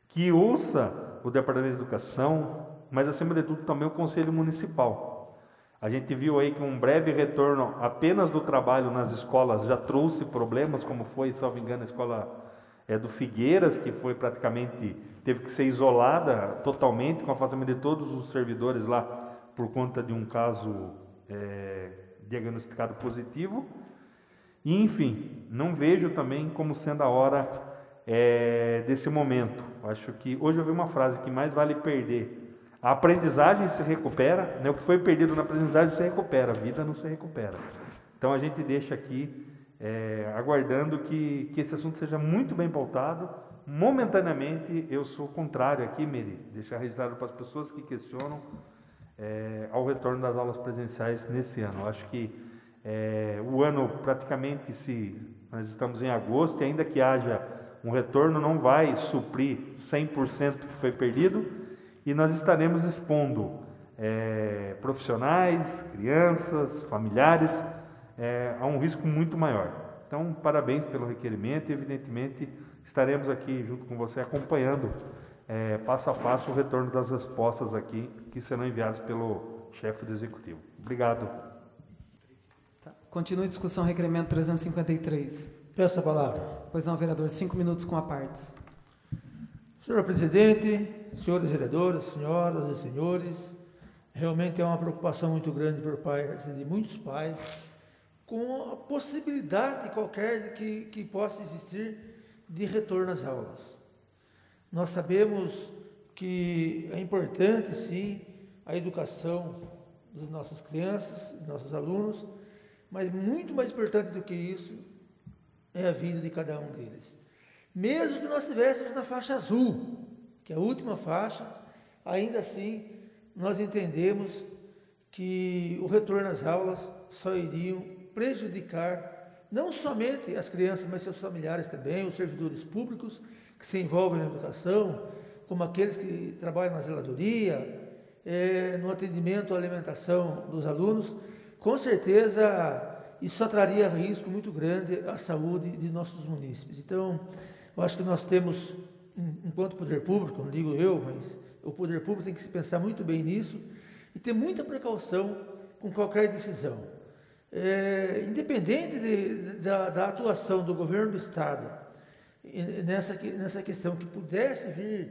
que ouça o Departamento de Educação, mas acima de tudo também o Conselho Municipal. A gente viu aí que um breve retorno apenas do trabalho nas escolas já trouxe problemas, como foi, salvo engano, a escola do Figueiras, que foi praticamente, teve que ser isolada totalmente, com o afastamento de todos os servidores lá, por conta de um caso diagnosticado positivo. E, enfim, não vejo também como sendo a hora desse momento. Acho que hoje eu vi uma frase que mais vale perder. A aprendizagem se recupera, né? O que foi perdido na aprendizagem se recupera, a vida não se recupera. Então a gente deixa aqui aguardando que esse assunto seja muito bem pautado. Momentaneamente eu sou contrário aqui, Meri, deixar registrado para as pessoas que questionam ao retorno das aulas presenciais nesse ano. Eu acho que o ano praticamente, se nós estamos em agosto, e ainda que haja um retorno, não vai suprir 100% que foi perdido. e nós estaremos expondo profissionais, crianças, familiares a um risco muito maior. Então, parabéns pelo requerimento e, evidentemente, estaremos aqui junto com você acompanhando passo a passo o retorno das respostas aqui que serão enviadas pelo chefe do Executivo. Obrigado. Continua a discussão, requerimento 353. Peço a palavra. Pois não, vereador, 5 minutos com a parte. Senhor presidente, senhores vereadores, senhoras e senhores, realmente é uma preocupação muito grande por parte de muitos pais com a possibilidade qualquer que possa existir de retorno às aulas. Nós sabemos que é importante, sim, a educação das nossas crianças, dos nossos alunos, mas muito mais importante do que isso é a vida de cada um deles. Mesmo que nós estivéssemos na faixa azul, que é a última faixa, ainda assim nós entendemos que o retorno às aulas só iriam prejudicar não somente as crianças, mas seus familiares também, os servidores públicos que se envolvem na educação, como aqueles que trabalham na zeladoria, no atendimento à alimentação dos alunos. Com certeza isso só traria risco muito grande à saúde de nossos munícipes. Então, eu acho que nós temos, enquanto poder público, não digo eu, mas o poder público tem que se pensar muito bem nisso e ter muita precaução com qualquer decisão. Independente da atuação do governo do Estado nessa questão que pudesse vir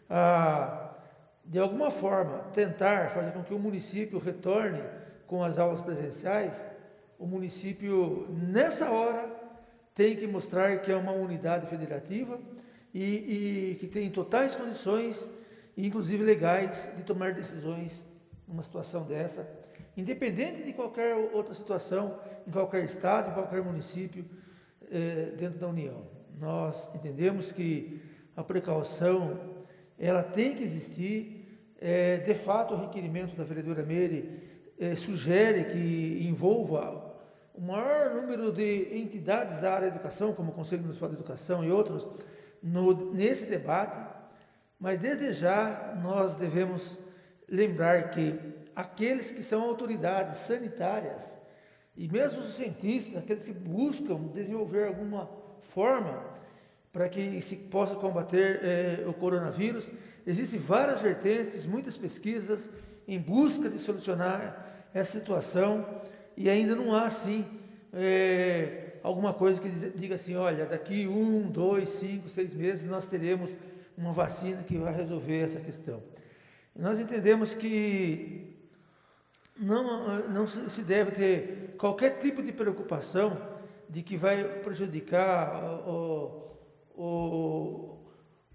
a, de alguma forma, tentar fazer com que o município retorne com as aulas presenciais, o município, nessa hora, tem que mostrar que é uma unidade federativa e que tem totais condições, inclusive legais, de tomar decisões numa situação dessa, independente de qualquer outra situação, em qualquer estado, em qualquer município dentro da União. Nós entendemos que a precaução, ela tem que existir. De fato, o requerimento da vereadora Meire sugere que envolva o maior número de entidades da área da educação, como o Conselho Municipal de Educação e outros, nesse debate, mas desde já nós devemos lembrar que aqueles que são autoridades sanitárias, e mesmo os cientistas, aqueles que buscam desenvolver alguma forma para que se possa combater o coronavírus, existem várias vertentes, muitas pesquisas em busca de solucionar essa situação, e ainda não há, assim, alguma coisa que diga assim, olha, daqui 1, 2, 5, 6 meses nós teremos uma vacina que vai resolver essa questão. Nós entendemos que não se deve ter qualquer tipo de preocupação de que vai prejudicar o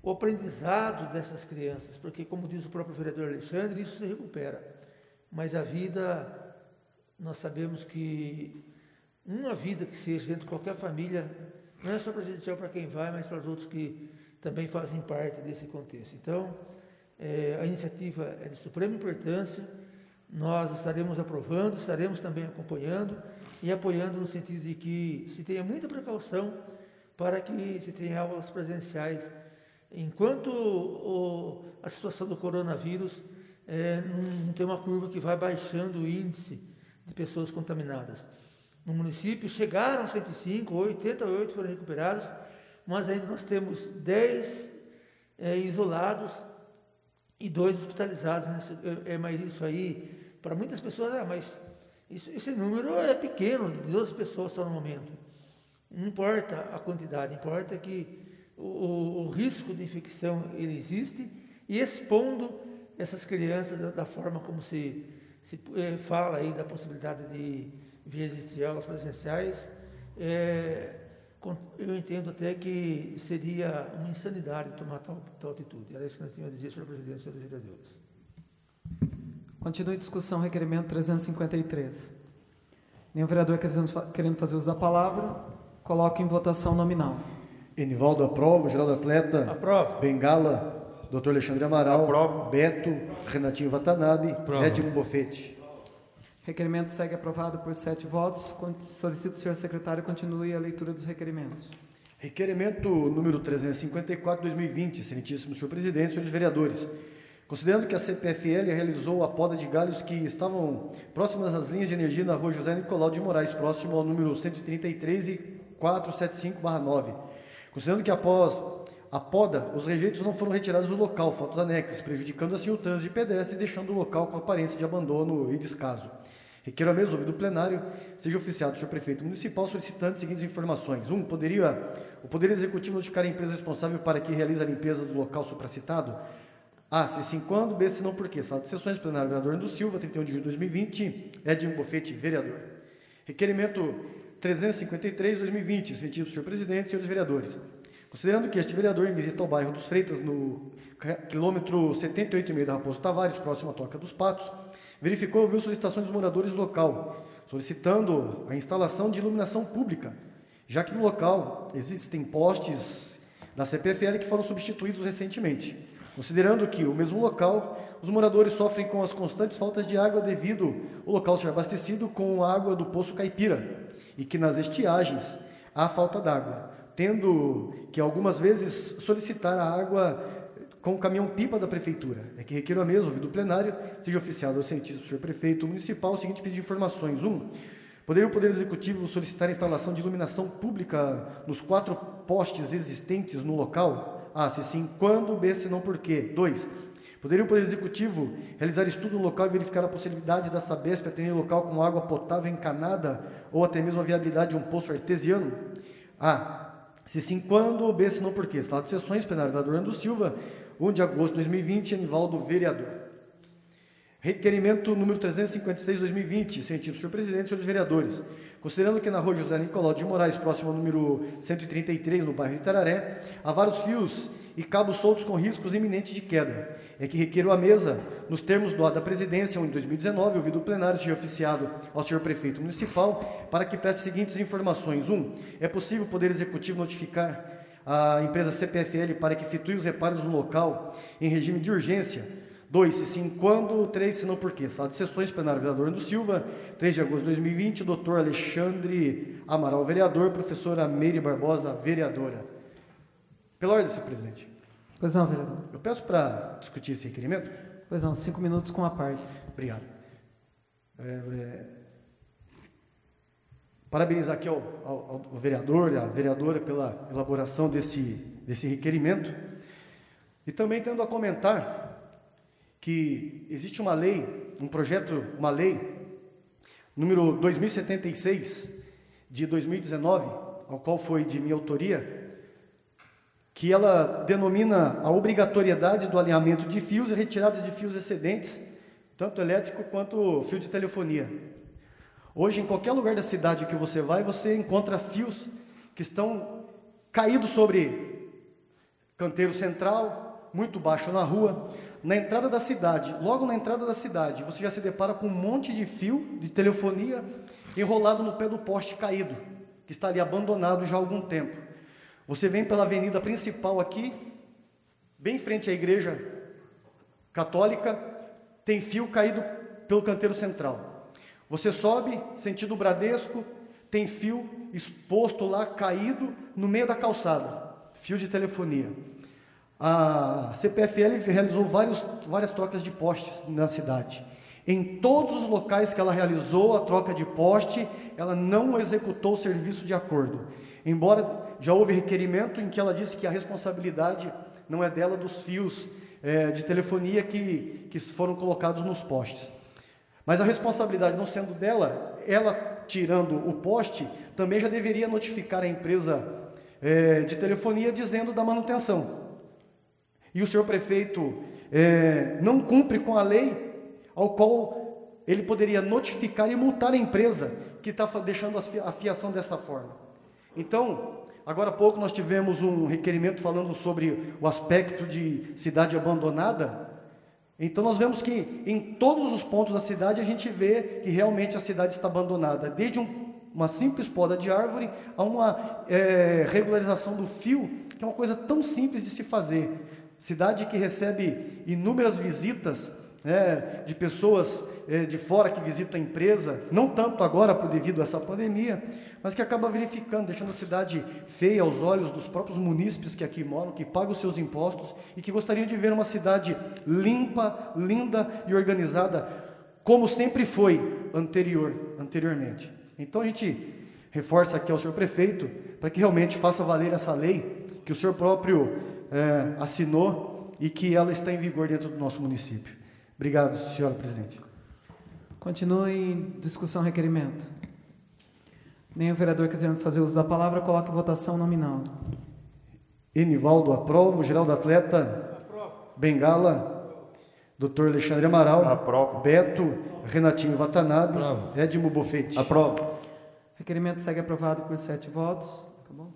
aprendizado dessas crianças, porque, como diz o próprio vereador Alexandre, isso se recupera. Mas a vida, nós sabemos que uma vida que seja dentro de qualquer família, não é só prejudicial para quem vai, mas para os outros que também fazem parte desse contexto. Então, a iniciativa é de suprema importância, nós estaremos aprovando, estaremos também acompanhando e apoiando no sentido de que se tenha muita precaução para que se tenha aulas presenciais, enquanto a situação do coronavírus não tem uma curva que vai baixando o índice de pessoas contaminadas. No município chegaram 105, 88 foram recuperados, mas ainda nós temos 10 isolados e 2 hospitalizados. Mas isso aí, para muitas pessoas, mas esse número é pequeno, de 12 pessoas só no momento. Não importa a quantidade, importa que o risco de infecção ele existe, e expondo essas crianças da forma como se fala aí da possibilidade de vir existir aulas presenciais, eu entendo até que seria uma insanidade tomar tal atitude. Era isso que nós tínhamos a dizer, senhor presidente, senhores vereadores. Continue a discussão, requerimento 353. Nenhum vereador querendo fazer uso da palavra, coloque em votação nominal. Enivaldo aprova, Geraldo Atleta Aprova. Bengala, Dr. Alexandre Amaral, Aprova. Beto, Renatinho Watanabe, Aprova. Edmo Bofete. Requerimento segue aprovado por 7 votos. Solicito, senhor secretário, continue a leitura dos requerimentos. Requerimento número 354/2020, excelentíssimo senhor presidente, senhores vereadores. Considerando que a CPFL realizou a poda de galhos que estavam próximas às linhas de energia na rua José Nicolau de Moraes, próximo ao número 133 e 475/9. Considerando que após a poda, os rejeitos não foram retirados do local, fotos anexas, prejudicando assim o trânsito de pedestres e deixando o local com aparência de abandono e descaso. Requer a mesa, ouvido o plenário, seja oficiado o senhor prefeito municipal solicitando as seguintes informações. 1. O Poder Executivo notificar a empresa responsável para que realize a limpeza do local supracitado? A. Se sim, quando? B. Se não, por quê? Sala de sessões, plenário, vereador Ando Silva, 31 de julho de 2020, Edinho Bofete, vereador. Requerimento 353/2020, sentido do senhor presidente e senhores vereadores. Considerando que este vereador, em visita ao bairro dos Freitas, no quilômetro 78,5 da Raposo Tavares, próximo à Toca dos Patos, verificou e ouviu solicitações dos moradores do local, solicitando a instalação de iluminação pública, já que no local existem postes da CPFL que foram substituídos recentemente. Considerando que o mesmo local, os moradores sofrem com as constantes faltas de água devido ao local ser abastecido com a água do Poço Caipira e que nas estiagens há falta d'água, tendo que algumas vezes solicitar a água com o caminhão-pipa da prefeitura. É que requer a mesa, ouvido o plenário, seja oficiado ao cientista do senhor prefeito municipal o seguinte pedido de informações. 1. Poderia o Poder Executivo solicitar a instalação de iluminação pública nos 4 postes existentes no local? A. Se sim, quando? B. Se não, por quê? 2. Poderia o Poder Executivo realizar estudo no local e verificar a possibilidade da Sabesp atender o local com água potável encanada ou até mesmo a viabilidade de um poço artesiano? A. Se sim, quando? B. Se não, por quê? Sala de sessões, plenário, vereador Ando Silva, 1 de agosto de 2020, Anivaldo, vereador. Requerimento número 356/2020, sentido do senhor presidente e senhores vereadores. Considerando que na rua José Nicolau de Moraes, próximo ao número 133, no bairro de Itararé, há vários fios e cabos soltos com riscos iminentes de queda. É que requeiro a mesa, nos termos do ato da presidência, em 2019, ouvido o plenário, seja oficiado ao senhor prefeito municipal, para que preste as seguintes informações. 1. É possível o Poder Executivo notificar a empresa CPFL para que efetue os reparos no local em regime de urgência? 2. Se sim, quando? 3. Se não, por quê? Sala de sessões, plenário, vereador Ando Silva, 3 de agosto de 2020, doutor Alexandre Amaral, vereador, professora Meire Barbosa, vereadora. Pela ordem, senhor presidente. Pois não, vereador. Eu peço para discutir esse requerimento. Pois não, 5 minutos com a parte. Obrigado. Parabenizar aqui ao vereador e à vereadora pela elaboração desse requerimento. E também tendo a comentar que existe uma lei, uma lei, número 2076, de 2019, ao qual foi de minha autoria, que ela denomina a obrigatoriedade do alinhamento de fios e retiradas de fios excedentes, tanto elétrico quanto fio de telefonia. Hoje, em qualquer lugar da cidade que você vai, você encontra fios que estão caídos sobre canteiro central, muito baixo na rua. Na entrada da cidade, logo na entrada da cidade, você já se depara com um monte de fio de telefonia enrolado no pé do poste caído, que está ali abandonado já há algum tempo. Você vem pela avenida principal aqui, bem em frente à igreja católica, tem fio caído pelo canteiro central. Você sobe, sentido Bradesco, tem fio exposto lá, caído, no meio da calçada, fio de telefonia. A CPFL realizou várias trocas de postes na cidade. Em todos os locais que ela realizou a troca de poste, ela não executou o serviço de acordo. Embora já houve requerimento em que ela disse que a responsabilidade não é dela dos fios de telefonia que foram colocados nos postes. Mas a responsabilidade não sendo dela, ela tirando o poste, também já deveria notificar a empresa de telefonia dizendo da manutenção. E o senhor prefeito não cumpre com a lei, ao qual ele poderia notificar e multar a empresa que está deixando a fiação dessa forma. Então, agora há pouco nós tivemos um requerimento falando sobre o aspecto de cidade abandonada. Então nós vemos que em todos os pontos da cidade a gente vê que realmente a cidade está abandonada, desde uma simples poda de árvore a uma regularização do fio, que é uma coisa tão simples de se fazer. Cidade que recebe inúmeras visitas de pessoas de fora que visitam a empresa, não tanto agora devido a essa pandemia, mas que acaba verificando, deixando a cidade feia aos olhos dos próprios munícipes que aqui moram, que pagam os seus impostos e que gostariam de ver uma cidade limpa, linda e organizada, como sempre foi anteriormente. Então a gente reforça aqui ao senhor prefeito, para que realmente faça valer essa lei que o senhor próprio assinou e que ela está em vigor dentro do nosso município. Obrigado, senhora presidente. Continue em discussão, requerimento. Nenhum vereador querendo fazer uso da palavra, coloque em votação nominal. Enivaldo aprova. Geraldo Atleta. Aprova. Bengala. Dr. Alexandre Amaral. Aprova. Beto. Renatinho Watanabe. Aprova. Edmo Bofete. Aprova. Requerimento segue aprovado por 7 votos. Acabou.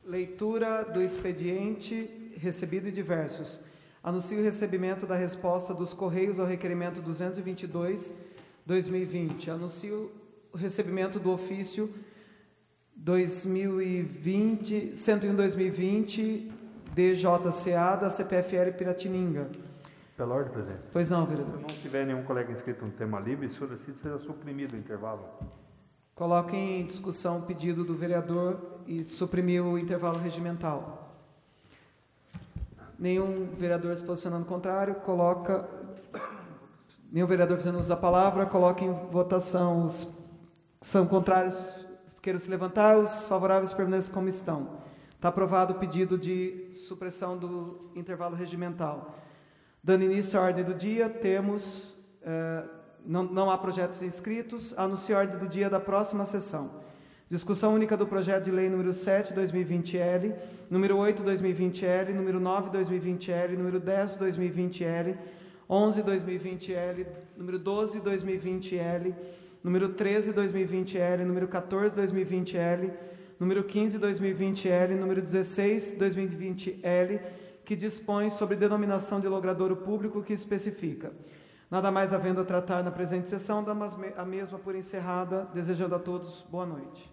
Leitura do expediente recebido e diversos. Anuncio o recebimento da resposta dos Correios ao requerimento 222/2020. Anuncio o recebimento do ofício 101/2020 DJCA da CPFL Piratininga. Pela ordem, presidente. Pois não, vereador. Se não tiver nenhum colega inscrito no tema livre, o senhor decide seja suprimido o intervalo. Coloque em discussão o pedido do vereador e suprimir o intervalo regimental. Nenhum vereador se posicionando contrário, nenhum vereador fazendo uso da palavra, coloque em votação os que são contrários, queiram se levantar, os favoráveis permaneçam como estão. Está aprovado o pedido de supressão do intervalo regimental. Dando início à ordem do dia, temos, não há projetos inscritos, anuncio a ordem do dia da próxima sessão. Discussão única do projeto de lei número 7/2020-L, número 8/2020-L, número 9/2020-L, número 10/2020-L, 11/2020-L, número 12/2020-L, número 13/2020-L, número 14/2020-L, número 15/2020-L, número 16/2020-L, que dispõe sobre denominação de logradouro público que especifica. Nada mais havendo a tratar na presente sessão, damos a mesma por encerrada, desejando a todos boa noite.